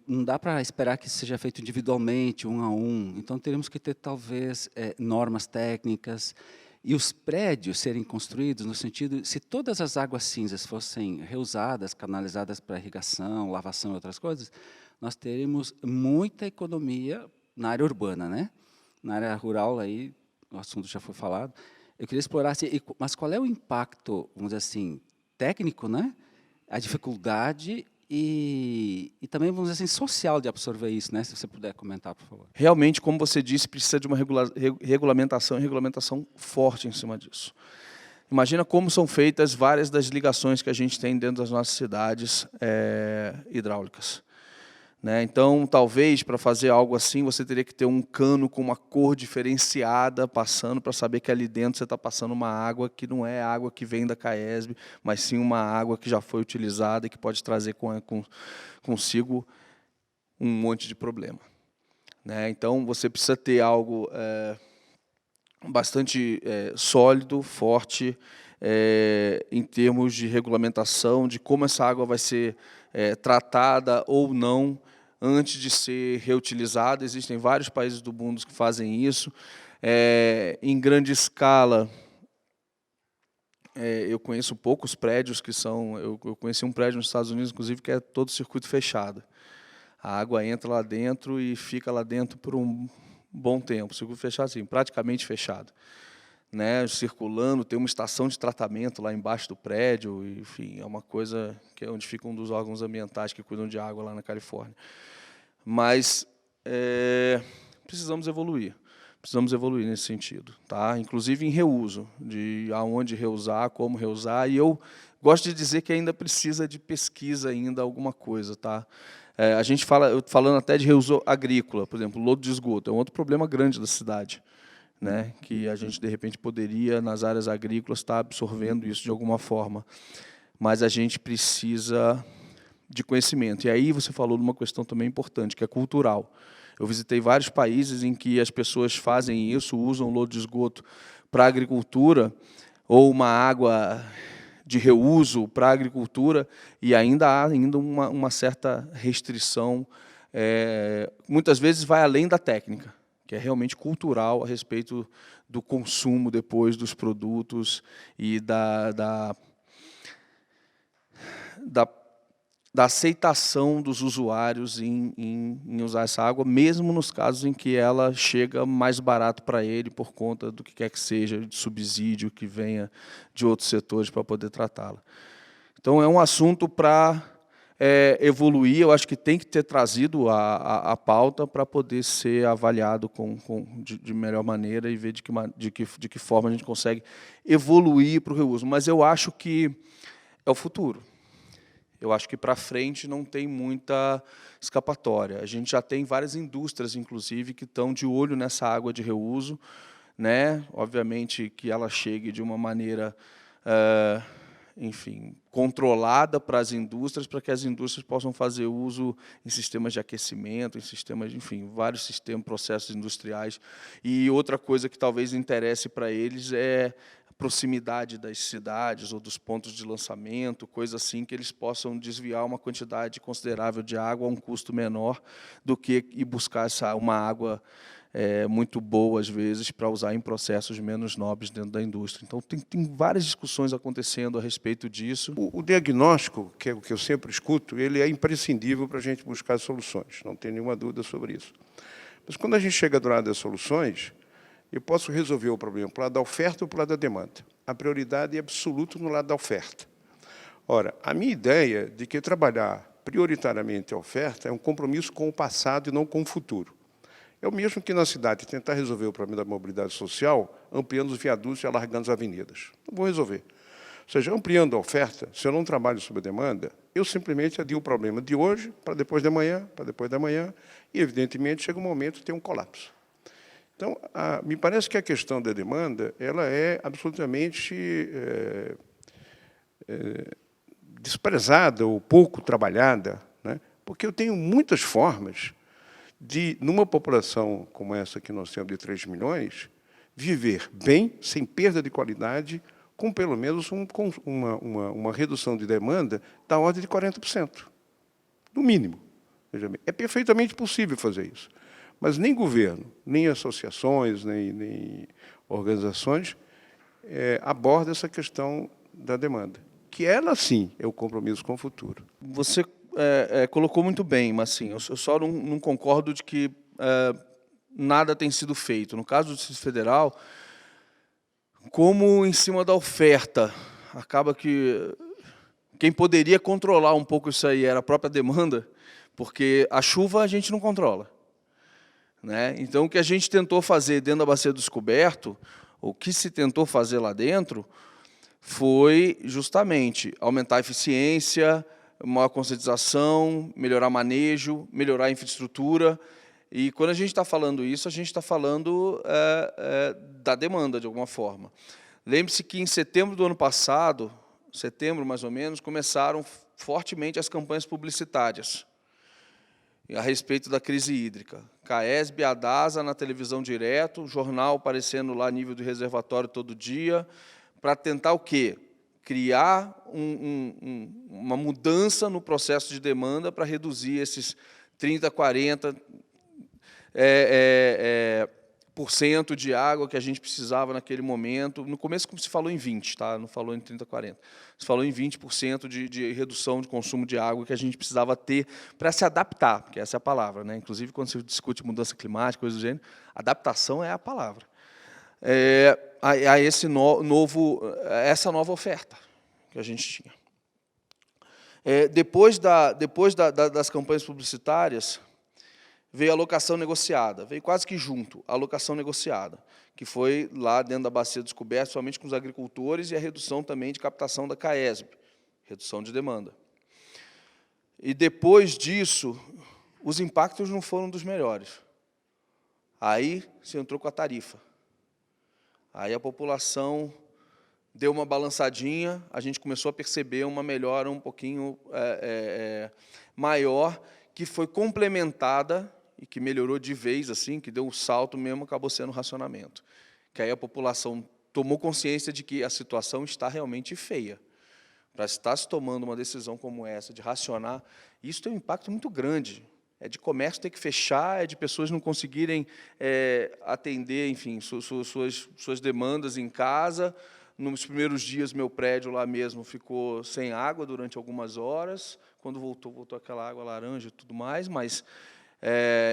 não dá para esperar que isso seja feito individualmente, um a um. Então, teremos que ter, talvez, normas técnicas E os prédios serem construídos no sentido, se todas as águas cinzas fossem reusadas, canalizadas para irrigação, lavação e outras coisas, nós teríamos muita economia na área urbana, né? Na área rural, aí, o assunto já foi falado. Eu queria explorar, mas qual é o impacto, vamos dizer assim, técnico, né? A dificuldade e também, vamos dizer assim, social de absorver isso, né? Se você puder comentar, por favor. Realmente, como você disse, precisa de uma regulamentação e regulamentação forte em cima disso. Imagina como são feitas várias das ligações que a gente tem dentro das nossas cidades hidráulicas. Né? Então, talvez, para fazer algo assim, você teria que ter um cano com uma cor diferenciada passando para saber que ali dentro você está passando uma água que não é água que vem da CAESB, mas sim uma água que já foi utilizada e que pode trazer consigo um monte de problema. Né? Então, você precisa ter algo bastante sólido, forte, em termos de regulamentação, de como essa água vai ser tratada ou não antes de ser reutilizada. Existem vários países do mundo que fazem isso. Em grande escala, eu conheço poucos prédios que são... Eu conheci um prédio nos Estados Unidos, inclusive, que é todo circuito fechado. A água entra lá dentro e fica lá dentro por um bom tempo. Circuito fechado, assim, praticamente fechado. Né, circulando, tem uma estação de tratamento lá embaixo do prédio, enfim, é uma coisa que é onde fica um dos órgãos ambientais que cuidam de água lá na Califórnia. Mas precisamos evoluir nesse sentido, tá? Inclusive em reuso, de aonde reusar, como reusar, e eu gosto de dizer que ainda precisa de pesquisa ainda alguma coisa, tá? A gente falando até de reuso agrícola, por exemplo, lodo de esgoto, é um outro problema grande da cidade. Né, que a gente, de repente, poderia, nas áreas agrícolas, estar absorvendo isso de alguma forma. Mas a gente precisa de conhecimento. E aí você falou de uma questão também importante, que é cultural. Eu visitei vários países em que as pessoas fazem isso, usam lodo de esgoto para a agricultura, ou uma água de reuso para a agricultura, e ainda há uma certa restrição, muitas vezes vai além da técnica, que é realmente cultural a respeito do consumo depois dos produtos e da aceitação dos usuários em usar essa água, mesmo nos casos em que ela chega mais barato para ele por conta do que quer que seja, de subsídio que venha de outros setores para poder tratá-la. Então, é um assunto para evoluir, eu acho que tem que ter trazido a pauta para poder ser avaliado de melhor maneira e ver de que forma a gente consegue evoluir para o reuso. Mas eu acho que é o futuro. Eu acho que para frente não tem muita escapatória. A gente já tem várias indústrias, inclusive, que estão de olho nessa água de reuso, né? Obviamente que ela chegue de uma maneira... enfim, controlada para as indústrias, para que as indústrias possam fazer uso em sistemas de aquecimento, em sistemas, enfim, vários sistemas, processos industriais. E outra coisa que talvez interesse para eles é a proximidade das cidades ou dos pontos de lançamento, coisa assim que eles possam desviar uma quantidade considerável de água a um custo menor do que ir buscar uma água muito boa, às vezes, para usar em processos menos nobres dentro da indústria. Então, tem várias discussões acontecendo a respeito disso. O diagnóstico, que é o que eu sempre escuto, ele é imprescindível para a gente buscar soluções, não tem nenhuma dúvida sobre isso. Mas, quando a gente chega do lado das soluções, eu posso resolver o problema para o lado da oferta ou para o lado da demanda. A prioridade é absoluta no lado da oferta. Ora, a minha ideia de que trabalhar prioritariamente a oferta é um compromisso com o passado e não com o futuro. É o mesmo que na cidade tentar resolver o problema da mobilidade social ampliando os viadutos e alargando as avenidas. Não vou resolver. Ou seja, ampliando a oferta, se eu não trabalho sob a demanda, eu simplesmente adio o problema de hoje para depois de amanhã, e, evidentemente, chega um momento que tem um colapso. Então, me parece que a questão da demanda ela é absolutamente desprezada ou pouco trabalhada, né? Porque eu tenho muitas formas de, numa população como essa que nós temos de 3 milhões, viver bem, sem perda de qualidade, com pelo menos uma redução de demanda da ordem de 40%, no mínimo. Veja bem, é perfeitamente possível fazer isso. Mas nem governo, nem associações, nem organizações aborda essa questão da demanda, que ela, sim, é o compromisso com o futuro. Você colocou muito bem, mas assim, eu só não concordo de que nada tem sido feito. No caso do Distrito Federal, como em cima da oferta, acaba que quem poderia controlar um pouco isso aí era a própria demanda, porque a chuva a gente não controla, né? Então, o que a gente tentou fazer dentro da Bacia do Descoberto, o que se tentou fazer lá dentro, foi justamente aumentar a eficiência, maior conscientização, melhorar manejo, melhorar a infraestrutura. E quando a gente está falando isso, a gente está falando da demanda, de alguma forma. Lembre-se que em setembro do ano passado, setembro mais ou menos, começaram fortemente as campanhas publicitárias a respeito da crise hídrica. CAESB, a DASA na televisão direto, jornal aparecendo lá nível de reservatório todo dia, para tentar o quê? Criar uma mudança no processo de demanda para reduzir esses 30%, 40% de água que a gente precisava naquele momento. No começo se falou em 20%, tá? Não falou em 30%, 40%. Se falou em 20% de redução de consumo de água que a gente precisava ter para se adaptar, porque essa é a palavra, né? Inclusive, quando se discute mudança climática, coisas do gênero, adaptação é a palavra. A essa nova oferta que a gente tinha. Depois das campanhas publicitárias, veio a alocação negociada, veio quase que junto, a alocação negociada, que foi lá dentro da Bacia do Descoberto, somente com os agricultores, e a redução também de captação da CAESB, redução de demanda. E depois disso, os impactos não foram dos melhores. Aí se entrou com a tarifa. Aí a população deu uma balançadinha, a gente começou a perceber uma melhora um pouquinho maior, que foi complementada e que melhorou de vez, assim, que deu um salto mesmo, acabou sendo o racionamento. Que aí a população tomou consciência de que a situação está realmente feia. Para estar se tomando uma decisão como essa, de racionar, isso tem um impacto muito grande. É de comércio ter que fechar, é de pessoas não conseguirem atender, enfim, suas demandas em casa. Nos primeiros dias, meu prédio lá mesmo ficou sem água durante algumas horas. Quando voltou aquela água laranja e tudo mais, mas,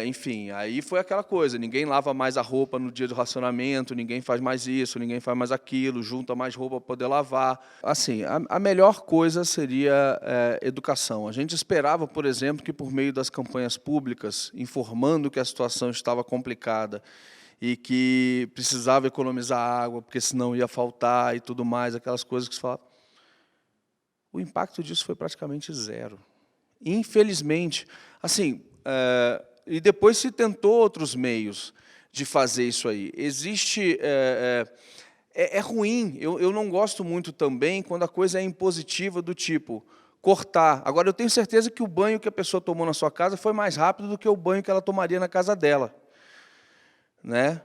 enfim, aí foi aquela coisa, ninguém lava mais a roupa no dia do racionamento, ninguém faz mais isso, ninguém faz mais aquilo, junta mais roupa para poder lavar. Assim, a melhor coisa seria educação. A gente esperava, por exemplo, que por meio das campanhas públicas, informando que a situação estava complicada, e que precisava economizar água, porque senão ia faltar e tudo mais, aquelas coisas que se falavam. O impacto disso foi praticamente zero. Infelizmente. Assim, e depois se tentou outros meios de fazer isso aí. Existe... É ruim, eu não gosto muito também quando a coisa é impositiva do tipo cortar. Agora, eu tenho certeza que o banho que a pessoa tomou na sua casa foi mais rápido do que o banho que ela tomaria na casa dela. Né?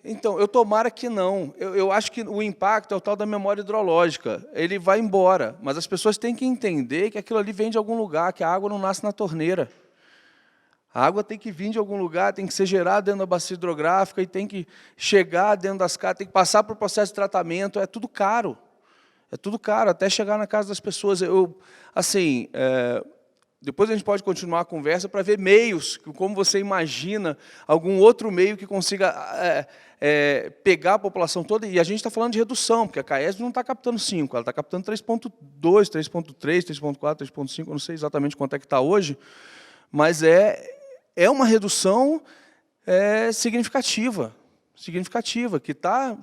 Então, eu tomara que não. Eu acho que o impacto é o tal da memória hidrológica. Ele vai embora, mas as pessoas têm que entender que aquilo ali vem de algum lugar, que a água não nasce na torneira. A água tem que vir de algum lugar, tem que ser gerada dentro da bacia hidrográfica e tem que chegar dentro das casas, tem que passar por processo de tratamento. É tudo caro. É tudo caro, até chegar na casa das pessoas. Depois a gente pode continuar a conversa para ver meios, como você imagina, algum outro meio que consiga pegar a população toda. E a gente está falando de redução, porque a CAESB não está captando 5, ela está captando 3,2, 3,3, 3,4, 3,5, eu não sei exatamente quanto é que está hoje, mas é uma redução significativa, que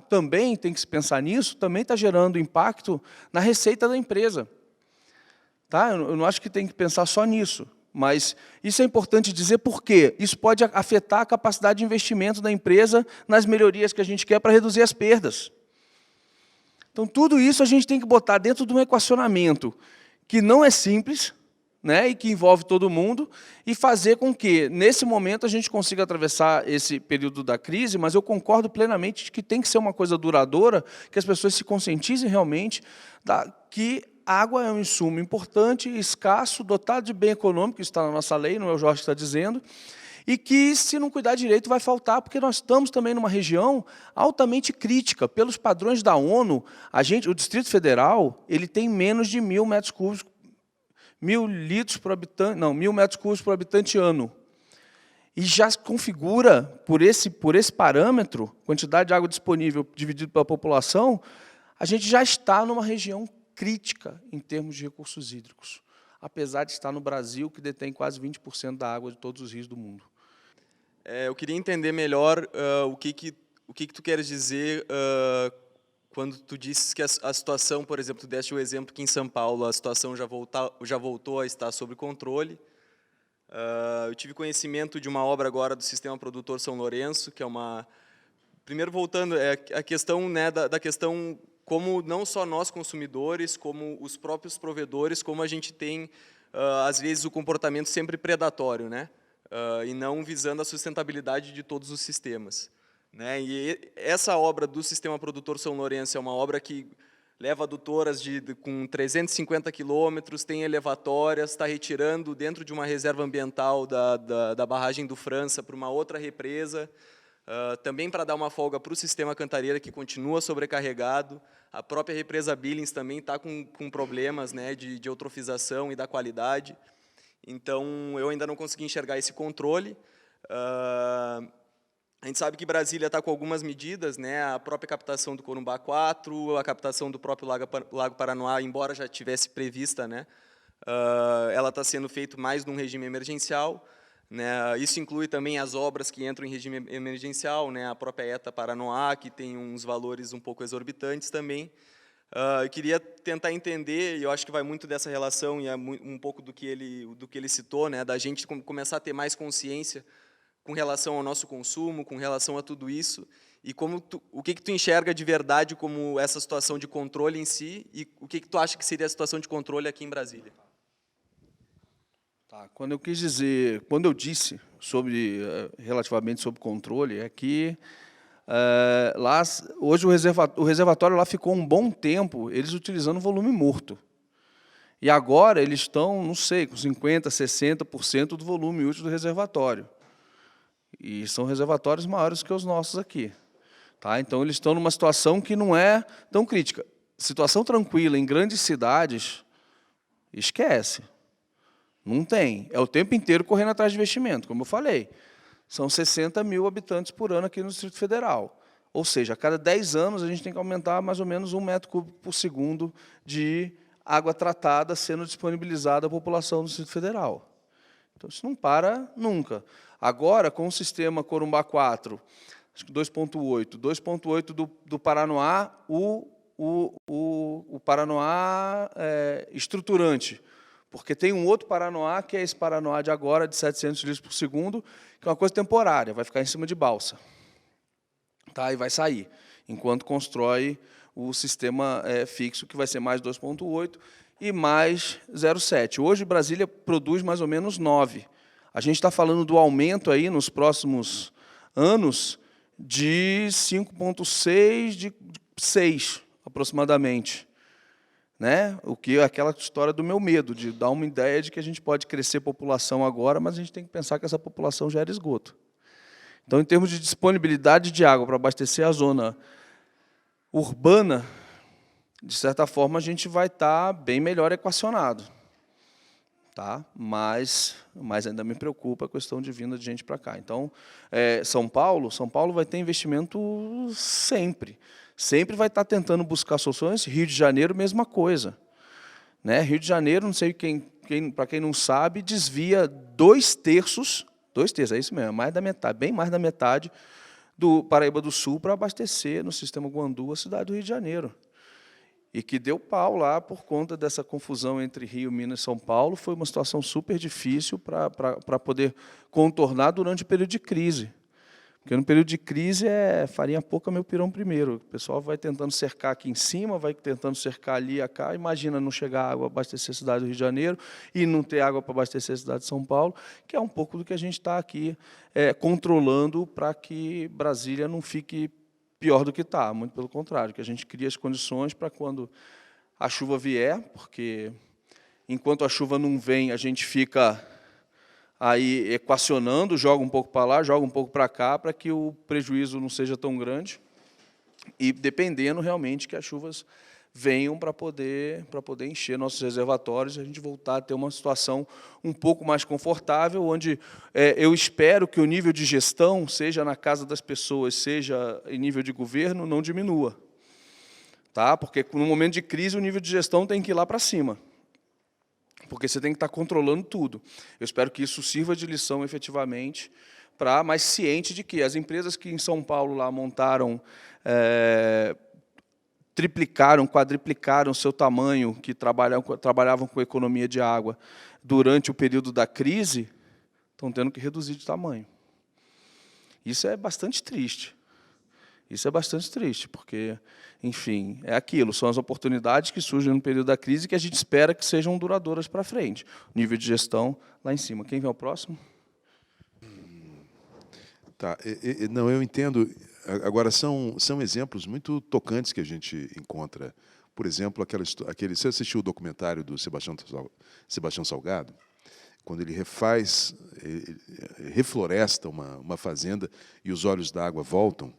também tem que se pensar nisso, também está gerando impacto na receita da empresa. Tá? Eu não acho que tem que pensar só nisso, mas isso é importante dizer por quê. Isso pode afetar a capacidade de investimento da empresa nas melhorias que a gente quer para reduzir as perdas. Então, tudo isso a gente tem que botar dentro de um equacionamento que não é simples, né, e que envolve todo mundo, e fazer com que, nesse momento, a gente consiga atravessar esse período da crise, mas eu concordo plenamente de que tem que ser uma coisa duradoura, que as pessoas se conscientizem realmente que a água é um insumo importante, escasso, dotado de bem econômico, isso está na nossa lei, não é o Jorge que está dizendo, e que, se não cuidar direito, vai faltar, porque nós estamos também numa região altamente crítica. Pelos padrões da ONU, o Distrito Federal ele tem menos de 1.000 metros cúbicos, 1.000 litros por habitante, não, 1.000 metros cúbicos por habitante ano. E já se configura, por esse parâmetro, quantidade de água disponível dividido pela população, a gente já está numa região crítica em termos de recursos hídricos, apesar de estar no Brasil, que detém quase 20% da água de todos os rios do mundo. Eu queria entender melhor o que tu queres dizer quando tu disses que a situação, por exemplo, tu deste o exemplo que em São Paulo a situação já voltou a estar sob controle. Eu tive conhecimento de uma obra agora do Sistema Produtor São Lourenço, que é uma... Primeiro, voltando, a questão, né, da questão como não só nós consumidores, como os próprios provedores, como a gente tem, às vezes, o comportamento sempre predatório, né? E não visando a sustentabilidade de todos os sistemas, né? E essa obra do Sistema Produtor São Lourenço é uma obra que leva adutoras com 350 quilômetros, tem elevatórias, está retirando dentro de uma reserva ambiental da barragem do França para uma outra represa, também para dar uma folga para o sistema Cantareira, que continua sobrecarregado. A própria represa Billings também está com problemas, né, de eutrofização e da qualidade. Então, eu ainda não consegui enxergar esse controle. A gente sabe que Brasília está com algumas medidas, né, a própria captação do Corumbá 4, a captação do próprio Lago Paranoá, embora já tivesse prevista, né, ela está sendo feita mais num regime emergencial, né, isso inclui também as obras que entram em regime emergencial, né, a própria ETA Paranoá, que tem uns valores um pouco exorbitantes também. Eu queria tentar entender, e eu acho que vai muito dessa relação, e é um pouco do que ele citou, né, da gente começar a ter mais consciência com relação ao nosso consumo, com relação a tudo isso, e o que tu enxerga de verdade como essa situação de controle em si, e o que tu acha que seria a situação de controle aqui em Brasília? Tá, quando eu disse relativamente sobre controle, é que lá, hoje o reservatório lá ficou um bom tempo, eles utilizando volume morto. E agora eles estão, não sei, com 50%, 60% do volume útil do reservatório. E são reservatórios maiores que os nossos aqui. Tá? Então, eles estão numa situação que não é tão crítica. Situação tranquila em grandes cidades, esquece. Não tem. É o tempo inteiro correndo atrás de investimento, como eu falei. São 60 mil habitantes por ano aqui no Distrito Federal. Ou seja, a cada 10 anos a gente tem que aumentar mais ou menos 1 metro cúbico por segundo de água tratada sendo disponibilizada à população do Distrito Federal. Então, isso não para nunca. Agora, com o sistema Corumbá 4, acho que 2.8 do Paranoá, o Paranoá estruturante, porque tem um outro Paranoá, que é esse Paranoá de agora, de 700 litros por segundo, que é uma coisa temporária, vai ficar em cima de balsa. Tá? E vai sair, enquanto constrói o sistema fixo, que vai ser mais 2.8 e mais 0,7. Hoje, Brasília produz mais ou menos 9. A gente está falando do aumento aí nos próximos anos de 5,6, de 6, aproximadamente. Né? O que é aquela história do meu medo, de dar uma ideia de que a gente pode crescer população agora, mas a gente tem que pensar que essa população gera esgoto. Então, em termos de disponibilidade de água para abastecer a zona urbana, de certa forma, a gente vai estar bem melhor equacionado. Tá? Mas ainda me preocupa a questão de vinda de gente para cá. Então, São Paulo vai ter investimento sempre. Sempre vai estar tentando buscar soluções. Rio de Janeiro, mesma coisa. Né? Rio de Janeiro, não sei para quem não sabe, desvia 2/3, é isso mesmo, mais da metade, bem mais da metade do Paraíba do Sul para abastecer no sistema Guandu a cidade do Rio de Janeiro. E que deu pau lá por conta dessa confusão entre Rio, Minas e São Paulo. Foi uma situação super difícil para poder contornar durante o período de crise. Porque no período de crise é farinha pouca, meu pirão primeiro. O pessoal vai tentando cercar aqui em cima, vai tentando cercar ali e cá. Imagina não chegar água para abastecer a cidade do Rio de Janeiro e não ter água para abastecer a cidade de São Paulo, que é um pouco do que a gente está aqui controlando para que Brasília não fique pior do que está, muito pelo contrário, que a gente cria as condições para quando a chuva vier, porque enquanto a chuva não vem, a gente fica aí equacionando, joga um pouco para lá, joga um pouco para cá, para que o prejuízo não seja tão grande, e dependendo realmente que as chuvas venham para poder encher nossos reservatórios e a gente voltar a ter uma situação um pouco mais confortável, onde eu espero que o nível de gestão, seja na casa das pessoas, seja em nível de governo, não diminua. Tá? Porque no momento de crise o nível de gestão tem que ir lá para cima. Porque você tem que estar controlando tudo. Eu espero que isso sirva de lição efetivamente, para mais ciente de que as empresas que em São Paulo lá montaram, triplicaram, quadriplicaram seu tamanho, que trabalhavam com economia de água durante o período da crise, estão tendo que reduzir de tamanho. Isso é bastante triste. Isso é bastante triste, porque, enfim, é aquilo, são as oportunidades que surgem no período da crise que a gente espera que sejam duradouras para frente. Nível de gestão lá em cima. Quem vem ao próximo? Tá, não, eu entendo. Agora, são exemplos muito tocantes que a gente encontra. Por exemplo, você assistiu o documentário do Sebastião Salgado? Quando ele refloresta uma fazenda e os olhos d'água voltam.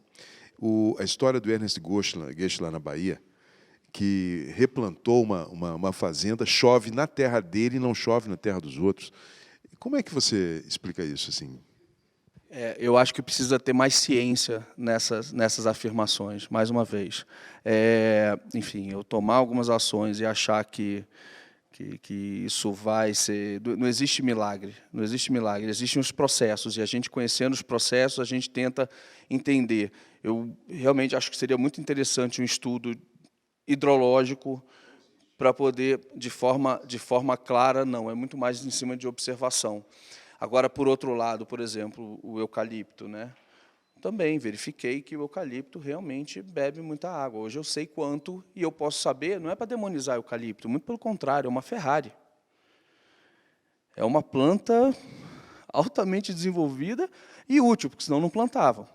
A história do Ernest Gosch lá na Bahia, que replantou uma fazenda, chove na terra dele e não chove na terra dos outros. Como é que você explica isso, assim? Eu acho que precisa ter mais ciência nessas afirmações, mais uma vez. Enfim, eu tomar algumas ações e achar que isso vai ser... Não existe milagre, não existe milagre, existem os processos, e a gente conhecendo os processos, a gente tenta entender. Eu realmente acho que seria muito interessante um estudo hidrológico para poder, de forma clara, não, é muito mais em cima de observação. Agora, por outro lado, por exemplo, o eucalipto, né? Também verifiquei que o eucalipto realmente bebe muita água. Hoje eu sei quanto, e eu posso saber, não é para demonizar o eucalipto, muito pelo contrário, é uma Ferrari. É uma planta altamente desenvolvida e útil, porque senão não plantavam.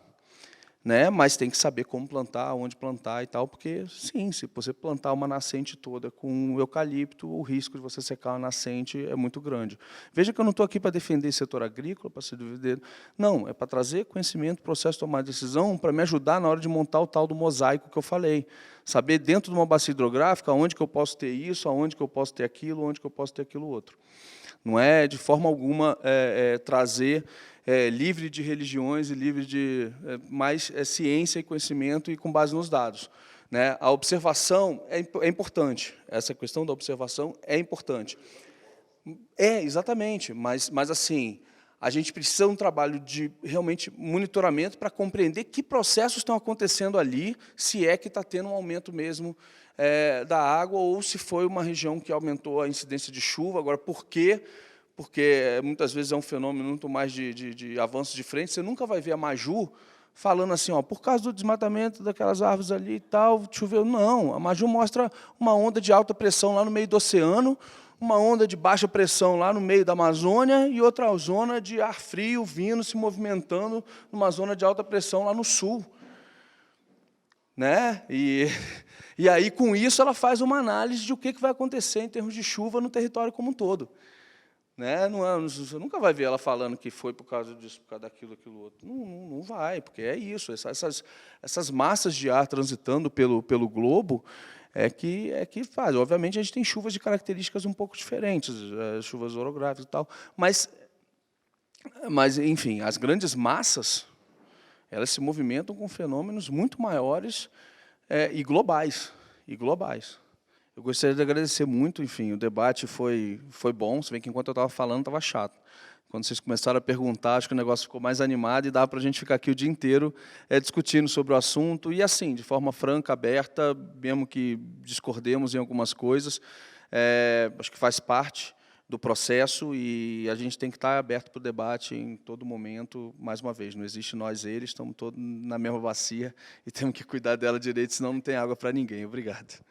Né? Mas tem que saber como plantar, onde plantar e tal, porque, sim, se você plantar uma nascente toda com eucalipto, o risco de você secar uma nascente é muito grande. Veja que eu não estou aqui para defender o setor agrícola, para se defender. Não, é para trazer conhecimento, processo de tomar decisão, para me ajudar na hora de montar o tal do mosaico que eu falei. Saber, dentro de uma bacia hidrográfica, onde que eu posso ter isso, aonde que eu posso ter aquilo, onde que eu posso ter aquilo outro. Não é, de forma alguma, trazer... livre de religiões e livre de mais ciência e conhecimento e com base nos dados. Né? A observação é importante, essa questão da observação é importante. Exatamente, mas assim, a gente precisa de um trabalho de realmente monitoramento para compreender que processos estão acontecendo ali, se é que está tendo um aumento mesmo da água, ou se foi uma região que aumentou a incidência de chuva. Agora, por quê? Porque muitas vezes é um fenômeno muito mais de avanço de frente. Você nunca vai ver a Maju falando assim, ó, por causa do desmatamento daquelas árvores ali e tal, choveu. Não, a Maju mostra uma onda de alta pressão lá no meio do oceano, uma onda de baixa pressão lá no meio da Amazônia e outra zona de ar frio vindo, se movimentando numa zona de alta pressão lá no sul. Né? E aí, com isso, ela faz uma análise de o que vai acontecer em termos de chuva no território como um todo. Né? Você nunca vai ver ela falando que foi por causa disso, por causa daquilo, aquilo outro. Não vai, porque é isso. Essas massas de ar transitando pelo globo é que faz. Obviamente, a gente tem chuvas de características um pouco diferentes, chuvas orográficas e tal, mas, enfim, as grandes massas, elas se movimentam com fenômenos muito maiores e globais. Eu gostaria de agradecer muito, enfim, o debate foi bom, se bem que enquanto eu estava falando estava chato. Quando vocês começaram a perguntar, acho que o negócio ficou mais animado e dá para a gente ficar aqui o dia inteiro discutindo sobre o assunto, e assim, de forma franca, aberta, mesmo que discordemos em algumas coisas, acho que faz parte do processo e a gente tem que estar aberto para o debate em todo momento. Mais uma vez, não existe nós, eles, estamos todos na mesma bacia e temos que cuidar dela direito, senão não tem água para ninguém. Obrigado.